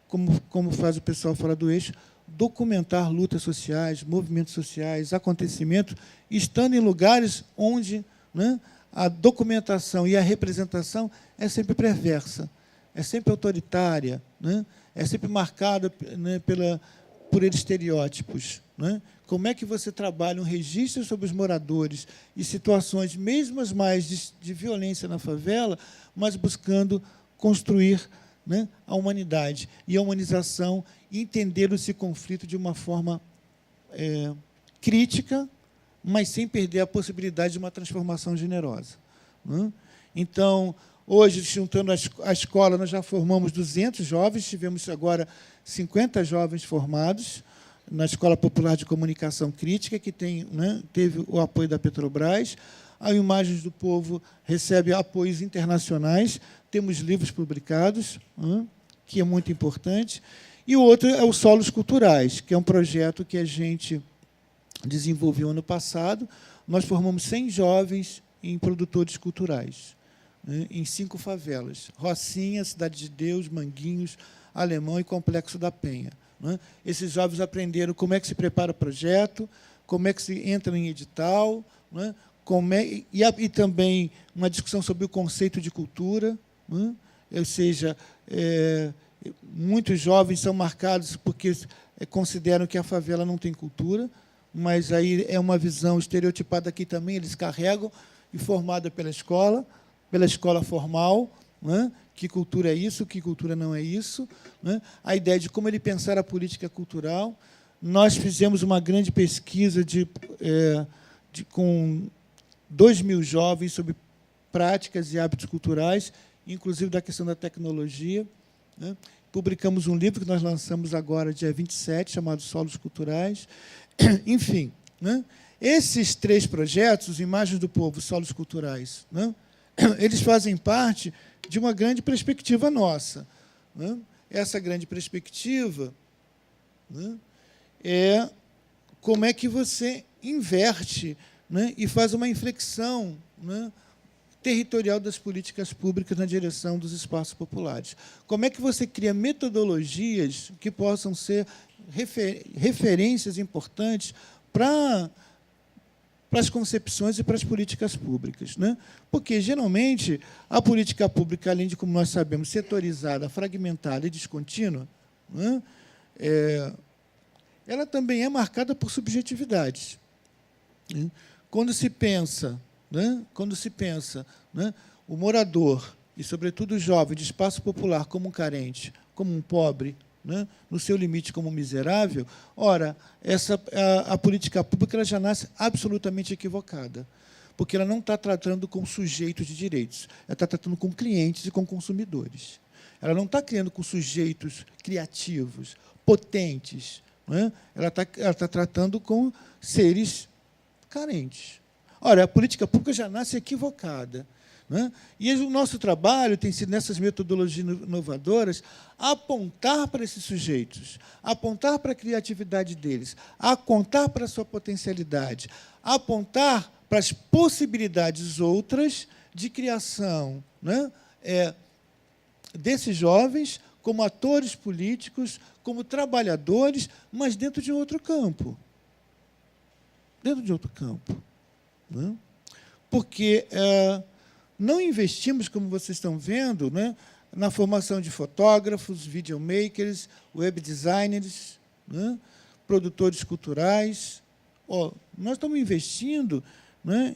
como faz o pessoal fora do eixo, documentar lutas sociais, movimentos sociais, acontecimentos, estando em lugares onde, né, a documentação e a representação é sempre perversa, é sempre autoritária, né, é sempre marcada, né, por estereótipos, né? Como é que você trabalha um registro sobre os moradores e situações, mesmo as mais de violência na favela, mas buscando construir, né, a humanidade e a humanização e entender esse conflito de uma forma crítica, mas sem perder a possibilidade de uma transformação generosa, né? Então, hoje, juntando a escola, nós já formamos 200 jovens, tivemos agora 50 jovens formados na Escola Popular de Comunicação Crítica, que teve o apoio da Petrobras. A Imagens do Povo recebe apoios internacionais, temos livros publicados, que é muito importante. E o outro é o Solos Culturais, que é um projeto que a gente desenvolveu ano passado. Nós formamos 100 jovens em produtores culturais, né, em 5 favelas: Rocinha, Cidade de Deus, Manguinhos, Alemão e Complexo da Penha, né? Esses jovens aprenderam como é que se prepara o projeto, como é que se entra em edital, né? E também uma discussão sobre o conceito de cultura, né? Ou seja, muitos jovens são marcados porque consideram que a favela não tem cultura, mas aí é uma visão estereotipada que também eles carregam, e formada pela escola formal, né? Que cultura é isso, que cultura não é isso, né? A ideia de como ele pensar a política cultural. Nós fizemos uma grande pesquisa com 2.000 jovens sobre práticas e hábitos culturais, inclusive da questão da tecnologia, né? Publicamos um livro que nós lançamos agora, dia 27, chamado Solos Culturais. Enfim, né? Esses 3 projetos, os Imagens do Povo, Solos Culturais, né, eles fazem parte de uma grande perspectiva nossa. Né? Essa grande perspectiva, né, é como é que você inverte, né, e faz uma inflexão, né, territorial das políticas públicas na direção dos espaços populares. Como é que você cria metodologias que possam ser referências importantes para as concepções e para as políticas públicas, né? Porque, geralmente, a política pública, além de, como nós sabemos, setorizada, fragmentada e descontínua, né, ela também é marcada por subjetividades. Né? Quando se pensa, né, o morador, e, sobretudo, o jovem de espaço popular como um carente, como um pobre, né, no seu limite como miserável, ora, a política pública ela já nasce absolutamente equivocada, porque ela não está tratando com sujeitos de direitos, ela está tratando com clientes e com consumidores. Ela não está criando com sujeitos criativos, potentes, né? Ela está tratando com seres carentes. Ora, a política pública já nasce equivocada. Né? E o nosso trabalho tem sido, nessas metodologias inovadoras, apontar para esses sujeitos, apontar para a criatividade deles, apontar para a sua potencialidade, apontar para as possibilidades outras de criação, né, desses jovens como atores políticos, como trabalhadores, mas dentro de outro campo. Dentro de outro campo. Né? Porque não investimos, como vocês estão vendo, né, na formação de fotógrafos, videomakers, web designers, né, produtores culturais. Nós estamos investindo, né,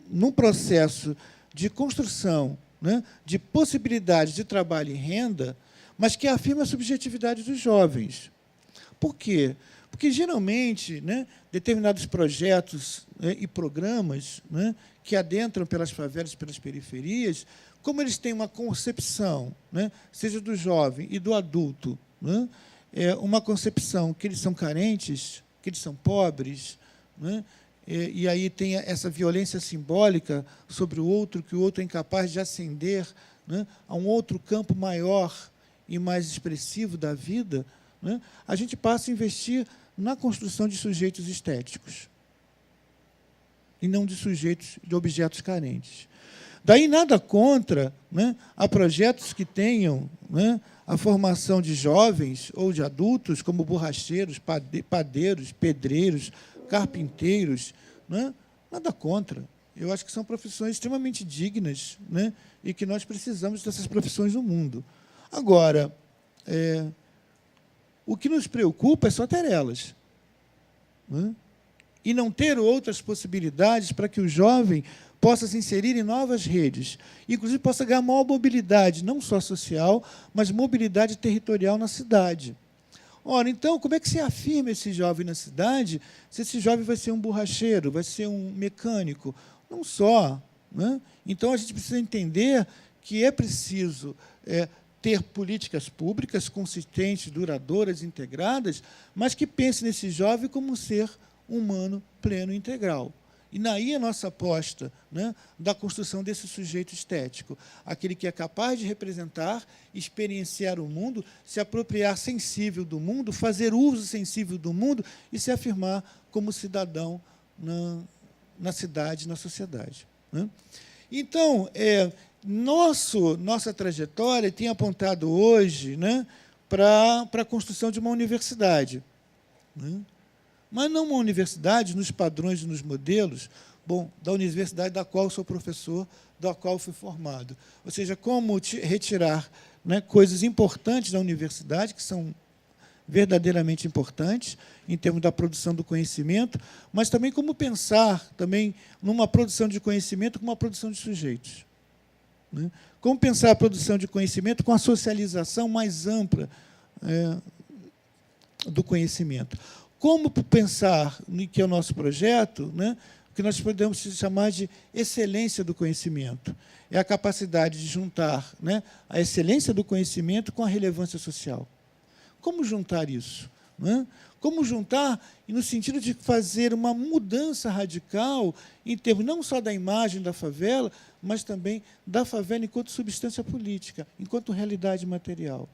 num processo de construção, né, de possibilidades de trabalho e renda, mas que afirma a subjetividade dos jovens. Por quê? Porque, geralmente, né, determinados projetos, né, e programas, né, que adentram pelas favelas, pelas periferias, como eles têm uma concepção, né, seja do jovem e do adulto, né, uma concepção que eles são carentes, que eles são pobres, né, e aí tem essa violência simbólica sobre o outro, que o outro é incapaz de ascender, né, a um outro campo maior e mais expressivo da vida, né, a gente passa a investir na construção de sujeitos estéticos e não de sujeitos, de objetos carentes. Daí nada contra, né, a projetos que tenham, né, a formação de jovens ou de adultos, como borracheiros, padeiros, pedreiros, carpinteiros, né, nada contra. Eu acho que são profissões extremamente dignas, né, e que nós precisamos dessas profissões no mundo. Agora, o que nos preocupa é só ter elas, né? E não ter outras possibilidades para que o jovem possa se inserir em novas redes, inclusive possa ganhar maior mobilidade, não só social, mas mobilidade territorial na cidade. Ora, então, como é que se afirma esse jovem na cidade, se esse jovem vai ser um borracheiro, vai ser um mecânico? Não só. Né? Então, a gente precisa entender que é preciso ter políticas públicas consistentes, duradouras, integradas, mas que pense nesse jovem como um ser humano pleno e integral. E daí a nossa aposta, né, da construção desse sujeito estético, aquele que é capaz de representar, experienciar o mundo, se apropriar sensível do mundo, fazer uso sensível do mundo e se afirmar como cidadão na cidade, na sociedade. Né? Então, nossa trajetória tem apontado hoje, né, para a construção de uma universidade. Né? Mas não uma universidade nos padrões e nos modelos, da universidade da qual eu sou professor, da qual fui formado. Ou seja, como retirar, né, coisas importantes da universidade, que são verdadeiramente importantes em termos da produção do conhecimento, mas também como pensar também numa produção de conhecimento como uma produção de sujeitos. Né? Como pensar a produção de conhecimento com a socialização mais ampla do conhecimento. Como pensar no que é o nosso projeto, né, que nós podemos chamar de excelência do conhecimento. É a capacidade de juntar, né, a excelência do conhecimento com a relevância social. Como juntar isso? Né? Como juntar no sentido de fazer uma mudança radical em termos não só da imagem da favela, mas também da favela enquanto substância política, enquanto realidade material.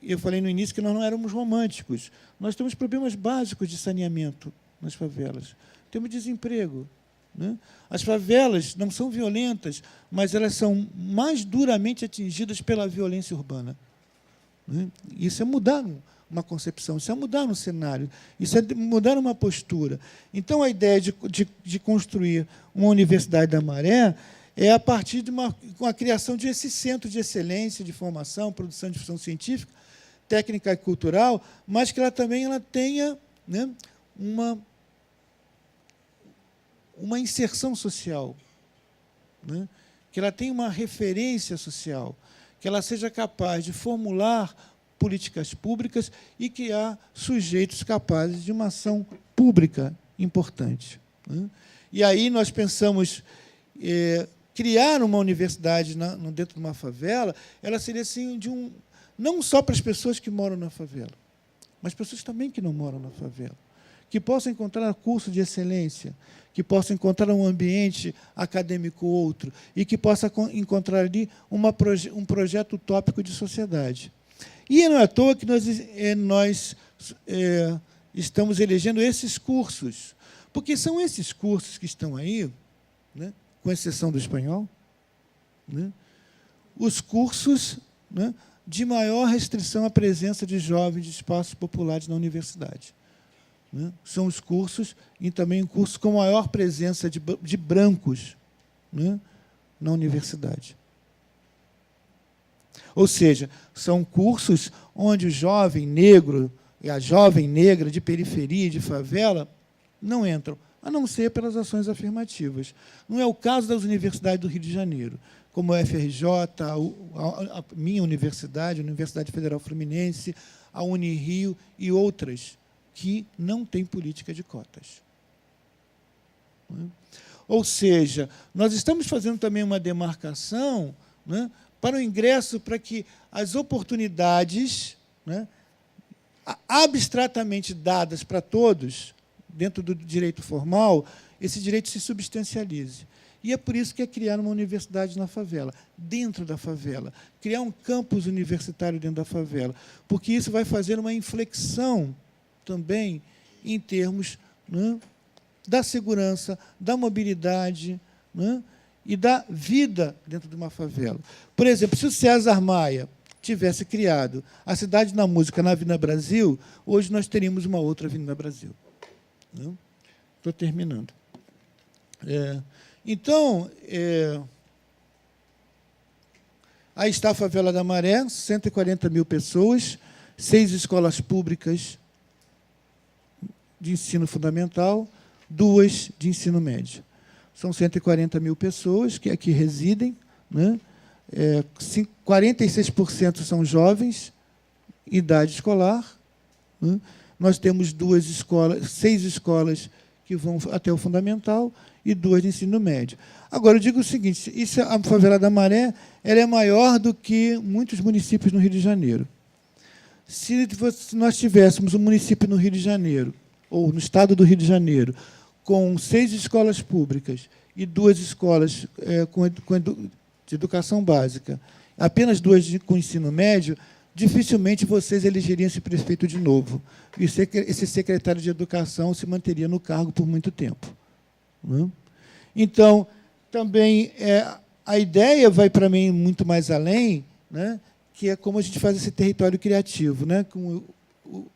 Eu falei no início que nós não éramos românticos. Nós temos problemas básicos de saneamento nas favelas. Temos desemprego. As favelas não são violentas, mas elas são mais duramente atingidas pela violência urbana. Isso é mudar uma concepção, isso é mudar um cenário, isso é mudar uma postura. Então, a ideia de construir uma Universidade da Maré é a partir com a criação desse centro de excelência, de formação, produção de difusão científica, técnica e cultural, mas que ela também tenha, né, uma inserção social, né, que ela tenha uma referência social, que ela seja capaz de formular políticas públicas e criar sujeitos capazes de uma ação pública importante. E aí nós pensamos criar uma universidade dentro de uma favela, ela seria assim não só para as pessoas que moram na favela, mas pessoas também que não moram na favela, que possam encontrar curso de excelência, que possam encontrar um ambiente acadêmico outro e que possa encontrar ali um projeto utópico de sociedade. E não é à toa que nós estamos elegendo esses cursos, porque são esses cursos que estão aí, né, com exceção do espanhol, né, os cursos, né, de maior restrição à presença de jovens de espaços populares na universidade. São os cursos, e também cursos com maior presença de brancos, né, na universidade. Ou seja, são cursos onde o jovem negro e a jovem negra de periferia e de favela não entram, a não ser pelas ações afirmativas. Não é o caso das universidades do Rio de Janeiro, como a FRJ, a minha universidade, a Universidade Federal Fluminense, a Unirio e outras, que não têm política de cotas. Ou seja, nós estamos fazendo também uma demarcação, né, para o ingresso, para que as oportunidades, né, abstratamente dadas para todos, dentro do direito formal, esse direito se substancialize. E é por isso que é criar uma universidade na favela, dentro da favela, criar um campus universitário dentro da favela, porque isso vai fazer uma inflexão também em termos, né, da segurança, da mobilidade, né, e da vida dentro de uma favela. Por exemplo, se o César Maia tivesse criado a Cidade da Música na Avenida Brasil, hoje nós teríamos uma outra Avenida Brasil. Estou terminando. Então, aí está a Favela da Maré, 140 mil pessoas, 6 escolas públicas de ensino fundamental, 2 de ensino médio. São 140 mil pessoas que aqui residem, né? 46% são jovens, idade escolar. Né? Nós temos 6 escolas que vão até o fundamental e 2 de ensino médio. Agora, eu digo o seguinte, a Favela da Maré ela é maior do que muitos municípios no Rio de Janeiro. Se nós tivéssemos um município no Rio de Janeiro, ou no estado do Rio de Janeiro, com 6 escolas públicas e 2 escolas de educação básica, apenas 2 com ensino médio, dificilmente vocês elegeriam esse prefeito de novo. E esse secretário de Educação se manteria no cargo por muito tempo. Né? Então, também a ideia vai, para mim, muito mais além, né, que é como a gente faz esse território criativo, né, como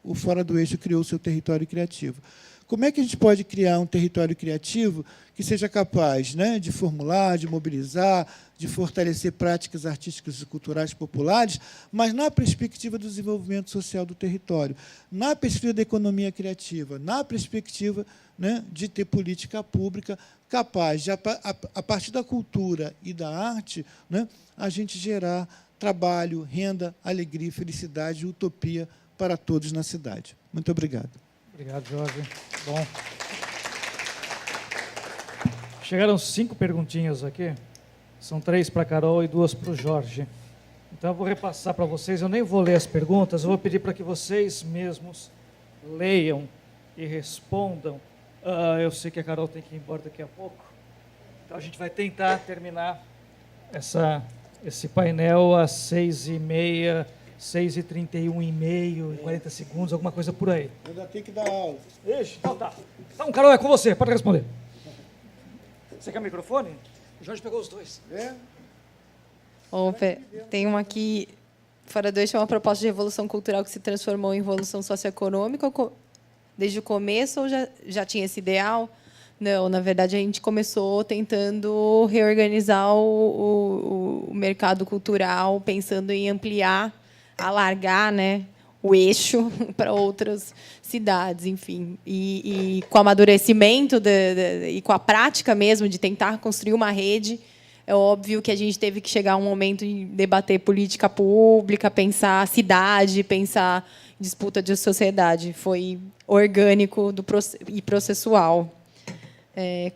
o Fora do Eixo criou o seu território criativo. Como é que a gente pode criar um território criativo que seja capaz, né, de formular, de mobilizar, de fortalecer práticas artísticas e culturais populares, mas na perspectiva do desenvolvimento social do território, na perspectiva da economia criativa, na perspectiva, né, de ter política pública capaz de, a partir da cultura e da arte, né, a gente gerar trabalho, renda, alegria, felicidade e utopia para todos na cidade. Muito obrigado. Obrigado, Jorge. Bom. Chegaram 5 perguntinhas aqui. São 3 para a Carol e 2 para o Jorge. Então, eu vou repassar para vocês. Eu nem vou ler as perguntas, eu vou pedir para que vocês mesmos leiam e respondam. Eu sei que a Carol tem que ir embora daqui a pouco, então a gente vai tentar terminar esse painel às 6h30, 6h31 e 40 segundos, alguma coisa por aí. Ainda tem que dar aula. Ixi, então tá. Então, Carol, é com você, pode responder. Você quer o microfone? O Jorge pegou os dois. Bom, tem uma aqui, fora do eixo, é uma proposta de revolução cultural que se transformou em revolução socioeconômica desde o começo, ou já tinha esse ideal? Não, na verdade, a gente começou tentando reorganizar o mercado cultural, pensando em ampliar, alargar, né, o eixo para outras cidades, enfim. E com o amadurecimento e com a prática mesmo de tentar construir uma rede, é óbvio que a gente teve que chegar a um momento de debater política pública, pensar cidade, pensar disputa de sociedade. Foi orgânico e processual.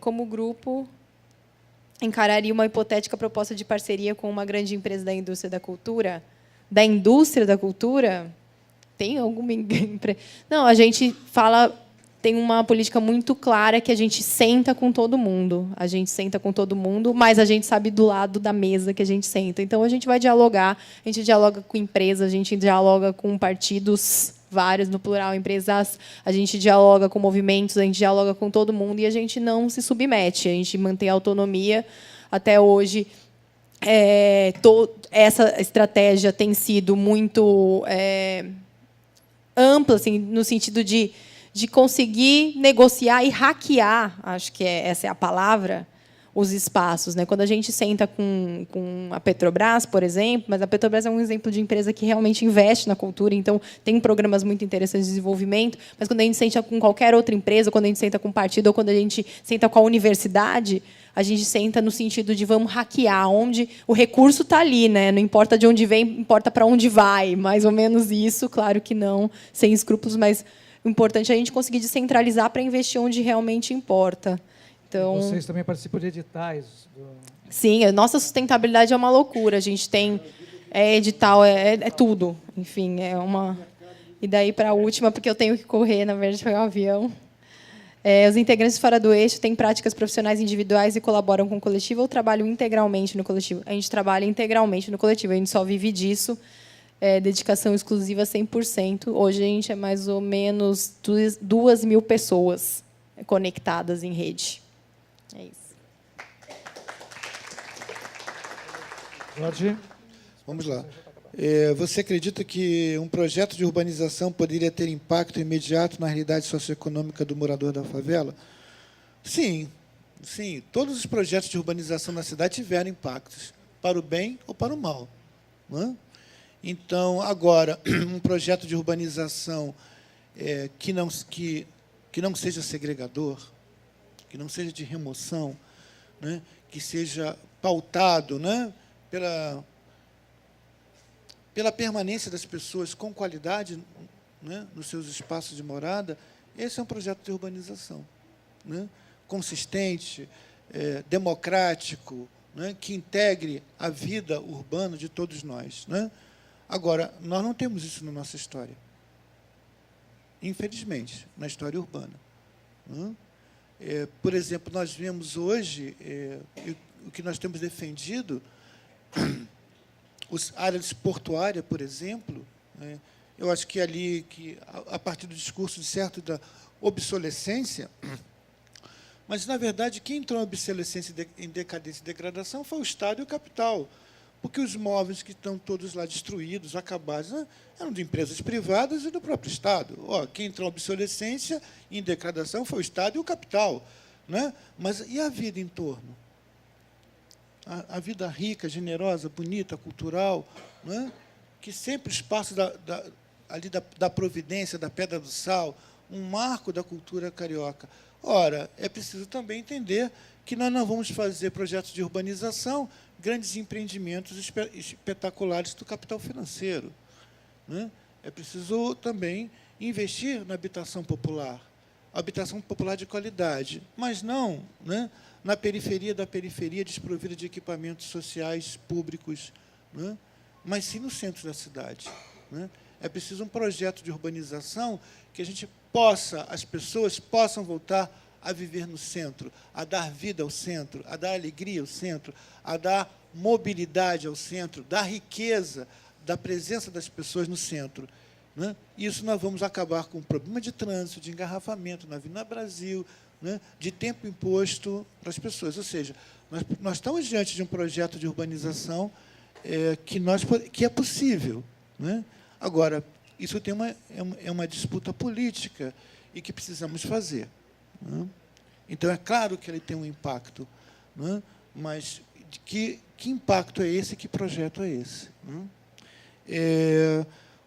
Como grupo, encararia uma hipotética proposta de parceria com uma grande empresa da indústria da cultura? Da indústria da cultura? Tem alguma empresa? Não, a gente fala, tem uma política muito clara que a gente senta com todo mundo. A gente senta com todo mundo, mas a gente sabe do lado da mesa que a gente senta. Então, a gente vai dialogar, a gente dialoga com empresas, a gente dialoga com partidos, vários, no plural, empresas, a gente dialoga com movimentos, a gente dialoga com todo mundo e a gente não se submete, a gente mantém a autonomia. Até hoje, essa estratégia tem sido muito ampla, assim, no sentido de conseguir negociar e hackear, acho que essa é a palavra, os espaços, né? Quando a gente senta com a Petrobras, por exemplo, mas a Petrobras é um exemplo de empresa que realmente investe na cultura, então tem programas muito interessantes de desenvolvimento, mas quando a gente senta com qualquer outra empresa, quando a gente senta com um partido, ou quando a gente senta com a universidade, a gente senta no sentido de vamos hackear, onde o recurso está ali, né? Não importa de onde vem, importa para onde vai, mais ou menos isso, claro que não, sem escrúpulos, mas o importante é a gente conseguir descentralizar para investir onde realmente importa. Então, vocês também participam de editais? Sim, a nossa sustentabilidade é uma loucura. A gente tem edital, tudo. Enfim, é uma... E daí para a última, porque eu tenho que correr, na verdade, pegar o avião. Os integrantes fora do eixo têm práticas profissionais individuais e colaboram com o coletivo ou trabalham integralmente no coletivo? A gente trabalha integralmente no coletivo, a gente só vive disso. Dedicação exclusiva 100%. Hoje, a gente é mais ou menos 2.000 pessoas conectadas em rede. É isso. Jorge? Vamos lá. Você acredita que um projeto de urbanização poderia ter impacto imediato na realidade socioeconômica do morador da favela? Sim. Sim. Todos os projetos de urbanização na cidade tiveram impactos, para o bem ou para o mal. Não é? Então, agora, um projeto de urbanização que não seja segregador, que não seja de remoção, né, que seja pautado, né, pela permanência das pessoas com qualidade, né, nos seus espaços de morada, esse é um projeto de urbanização, né, consistente, democrático, né, que integre a vida urbana de todos nós. Né? Agora, nós não temos isso na nossa história, infelizmente, na história urbana. Né? Por exemplo, nós vemos hoje o que nós temos defendido, as áreas portuárias, por exemplo, né? Eu acho que ali, a partir do discurso de certo da obsolescência, mas, na verdade, quem entrou em obsolescência, em decadência e degradação foi o Estado e o capital, porque os móveis que estão todos lá destruídos, acabados, né, eram de empresas privadas e do próprio Estado. Quem entrou em obsolescência e em degradação foi o Estado e o capital. Né? Mas e a vida em torno? A vida rica, generosa, bonita, cultural, né? Que sempre o espaço ali da providência, da Pedra do Sal, um marco da cultura carioca. Ora, é preciso também entender que nós não vamos fazer projetos de urbanização, grandes empreendimentos espetaculares do capital financeiro. Né? É preciso também investir na habitação popular de qualidade, mas não, né, na periferia da periferia, desprovida de equipamentos sociais públicos, né, mas sim no centro da cidade. Né? É preciso um projeto de urbanização que as pessoas possam voltar a viver no centro, a dar vida ao centro, a dar alegria ao centro, a dar mobilidade ao centro, dar riqueza da presença das pessoas no centro. Né? Isso nós vamos acabar com o problema de trânsito, de engarrafamento na Avenida Brasil, né? De tempo imposto para as pessoas. Ou seja, nós estamos diante de um projeto de urbanização que é possível. Né? Agora, isso é uma disputa política e que precisamos fazer. Né? Então, é claro que ele tem um impacto, né? Mas que impacto é esse, que projeto é esse? Né?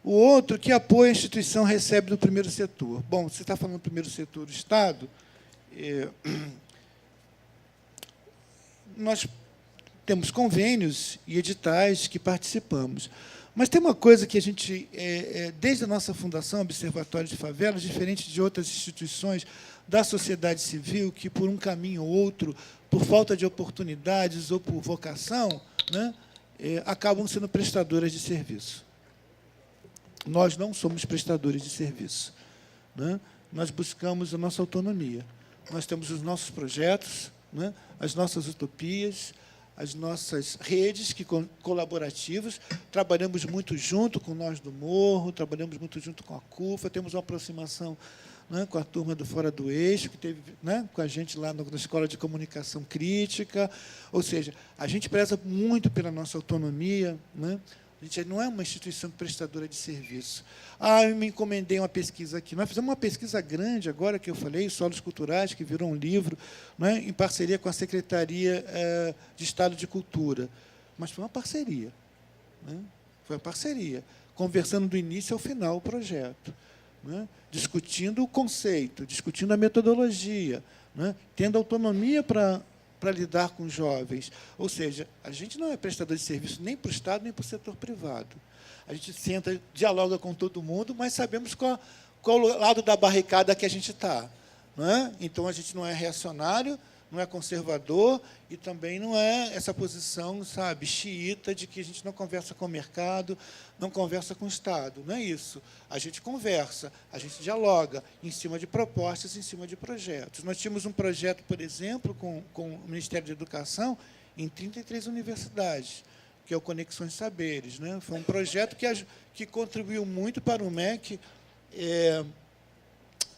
O outro, que apoio a instituição recebe do primeiro setor. Bom, você está falando do primeiro setor do Estado, nós temos convênios e editais que participamos. Mas tem uma coisa que a gente, desde a nossa fundação, Observatório de Favelas, diferente de outras instituições da sociedade civil, que, por um caminho ou outro, por falta de oportunidades ou por vocação, né, acabam sendo prestadoras de serviço. Nós não somos prestadores de serviço. Né? Nós buscamos a nossa autonomia. Nós temos os nossos projetos, né, as nossas utopias, as nossas redes colaborativas, trabalhamos muito junto com Nós do Morro, trabalhamos muito junto com a CUFA, temos uma aproximação, né, com a turma do Fora do Eixo, que teve, né, com a gente lá na Escola de Comunicação Crítica. Ou seja, a gente preza muito pela nossa autonomia, né? A gente não é uma instituição prestadora de serviço. Eu me encomendei uma pesquisa aqui. Nós fizemos uma pesquisa grande, agora que eu falei, Solos Culturais, que virou um livro, né, em parceria com a Secretaria de Estado de Cultura. Mas foi uma parceria. Né? Foi uma parceria, conversando do início ao final o projeto. Né? Discutindo o conceito, discutindo a metodologia, né? Tendo autonomia para lidar com os jovens. Ou seja, a gente não é prestador de serviço nem para o Estado, nem para o setor privado. A gente senta, dialoga com todo mundo, mas sabemos qual o lado da barricada que a gente está. Não é? Então, a gente não é reacionário, não é conservador e também não é essa posição, sabe, xiita, de que a gente não conversa com o mercado, não conversa com o Estado. Não é isso. A gente conversa, a gente dialoga em cima de propostas, em cima de projetos. Nós tínhamos um projeto, por exemplo, com o Ministério da Educação, em 33 universidades, que é o Conexões Saberes. Né? Foi um projeto que contribuiu muito para o MEC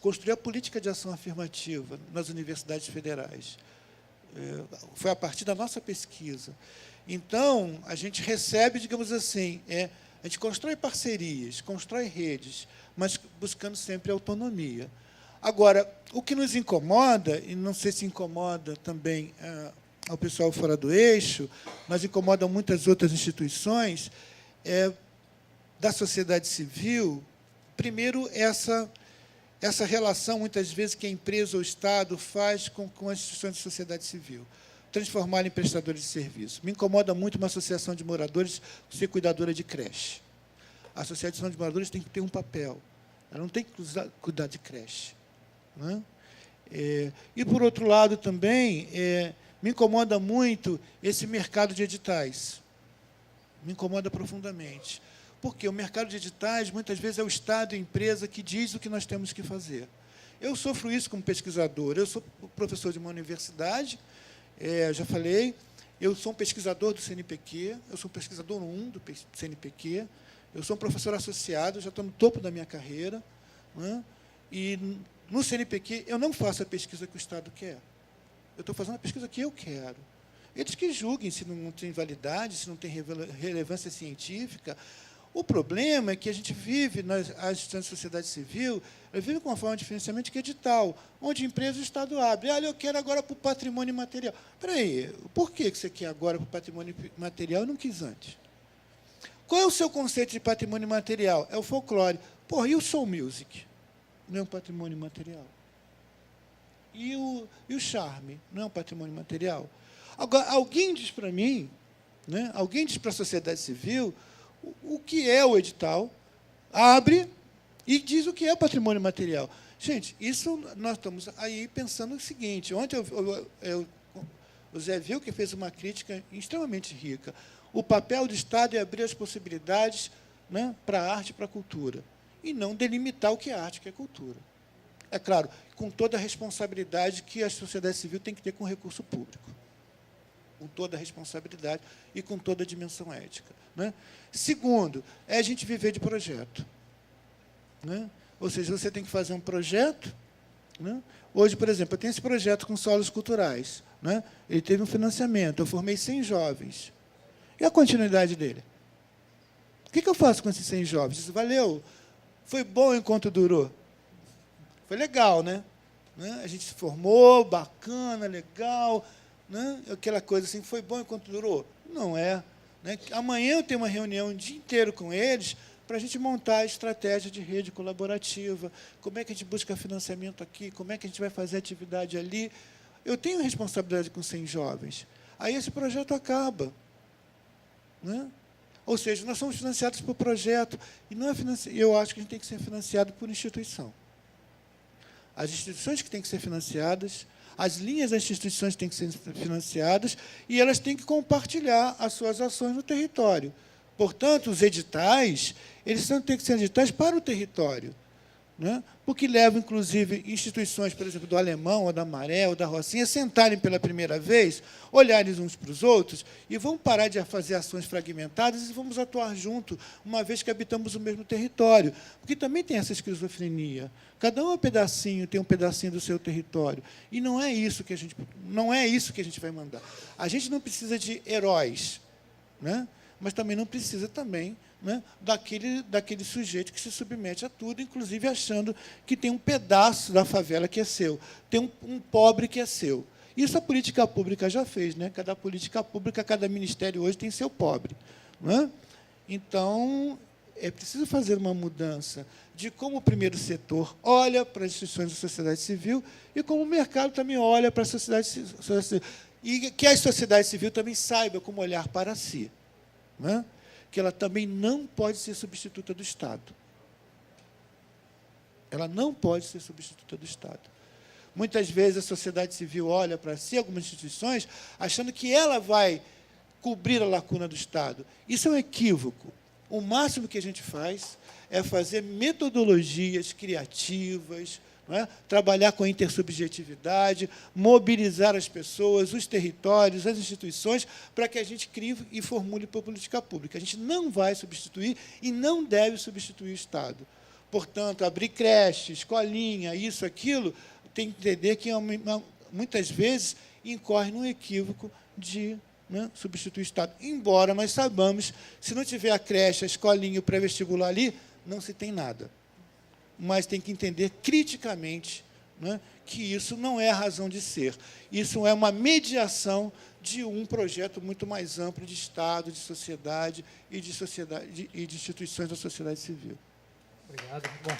construir a política de ação afirmativa nas universidades federais. Foi a partir da nossa pesquisa. Então, a gente recebe, digamos assim, a gente constrói parcerias, constrói redes, mas buscando sempre autonomia. Agora, o que nos incomoda, e não sei se incomoda também ao pessoal fora do eixo, mas incomoda muitas outras instituições, da sociedade civil, primeiro, essa relação, muitas vezes, que a empresa ou o Estado faz com as instituições de sociedade civil, transformar em prestadores de serviço. Me incomoda muito uma associação de moradores ser cuidadora de creche. A associação de moradores tem que ter um papel. Ela não tem que cuidar de creche. Né? E, por outro lado, também, me incomoda muito esse mercado de editais. Me incomoda profundamente. Porque o mercado de editais, muitas vezes, é o Estado e a empresa que diz o que nós temos que fazer. Eu sofro isso como pesquisador. Eu sou professor de uma universidade, já falei, eu sou um pesquisador do CNPq, eu sou um pesquisador 1 do CNPq, eu sou um professor associado, já estou no topo da minha carreira, né? E no CNPq eu não faço a pesquisa que o Estado quer. Eu estou fazendo a pesquisa que eu quero. Eles que julguem se não tem validade, se não tem relevância científica. O problema é que a gente vive, as instituições de sociedade civil, vive com uma forma de financiamento que é edital, onde empresa e o Estado abre. Eu quero agora para o patrimônio material. Espera aí, por que você quer agora para o patrimônio material e não quis antes? Qual é o seu conceito de patrimônio material? É o folclore. E o soul music? Não é um patrimônio material. E o charme? Não é um patrimônio material? Agora, alguém diz para mim, né, alguém diz para a sociedade civil o que é o edital, abre e diz o que é patrimônio material. Gente, isso nós estamos aí pensando o seguinte. Ontem o Zé Vilker fez uma crítica extremamente rica. O papel do Estado é abrir as possibilidades né, para a arte e para a cultura, e não delimitar o que é arte e o que é cultura. É claro, com toda a responsabilidade que a sociedade civil tem que ter com o recurso público. Com toda a responsabilidade e com toda a dimensão ética. Né? Segundo, é a gente viver de projeto. Né? Ou seja, você tem que fazer um projeto. Né? Hoje, por exemplo, eu tenho esse projeto com solos culturais. Né? Ele teve um financiamento, eu formei 100 jovens. E a continuidade dele? O que eu faço com esses 100 jovens? Isso valeu? Foi bom enquanto durou? Foi legal, né? A gente se formou, bacana, legal, né? Aquela coisa assim, foi bom enquanto durou? Não é. Né? Amanhã eu tenho uma reunião o dia inteiro com eles para a gente montar a estratégia de rede colaborativa, como é que a gente busca financiamento aqui, como é que a gente vai fazer atividade ali. Eu tenho responsabilidade com 100 jovens. Aí esse projeto acaba. Né? Ou seja, nós somos financiados por projeto, e não é eu acho que a gente tem que ser financiado por instituição. As instituições que têm que ser financiadas, as linhas das instituições têm que ser financiadas, e elas têm que compartilhar as suas ações no território. Portanto, os editais, eles têm que ser editais para o território, né? Porque levam, inclusive, instituições, por exemplo, do Alemão, ou da Maré, ou da Rocinha, sentarem pela primeira vez, olharem uns para os outros, e vão parar de fazer ações fragmentadas e vamos atuar junto, uma vez que habitamos o mesmo território. Porque também tem essa esquizofrenia. Cada um é um pedacinho, tem um pedacinho do seu território. E não é isso que a gente vai mandar. A gente não precisa de heróis, né? Mas também não precisa também, né, daquele sujeito que se submete a tudo, inclusive achando que tem um pedaço da favela que é seu, tem um pobre que é seu. Isso a política pública já fez. Né? Cada política pública, cada ministério hoje tem seu pobre. Né? Então, é preciso fazer uma mudança de como o primeiro setor olha para as instituições da sociedade civil e como o mercado também olha para a sociedade civil. E que a sociedade civil também saiba como olhar para si. Né? Que ela também não pode ser substituta do Estado. Ela não pode ser substituta do Estado. Muitas vezes a sociedade civil olha para si, algumas instituições, achando que ela vai cobrir a lacuna do Estado. Isso é um equívoco. O máximo que a gente faz é fazer metodologias criativas, não é? Trabalhar com a intersubjetividade, mobilizar as pessoas, os territórios, as instituições, para que a gente crie e formule política pública. A gente não vai substituir e não deve substituir o Estado. Portanto, abrir creche, escolinha, isso, aquilo, tem que entender que, muitas vezes, incorre num equívoco de, né, substituir o Estado. Embora nós saibamos, se não tiver a creche, a escolinha, o pré-vestibular ali, não se tem nada. Mas tem que entender criticamente, né, que isso não é a razão de ser. Isso é uma mediação de um projeto muito mais amplo de Estado, de sociedade e de instituições da sociedade civil. Obrigado. Bom.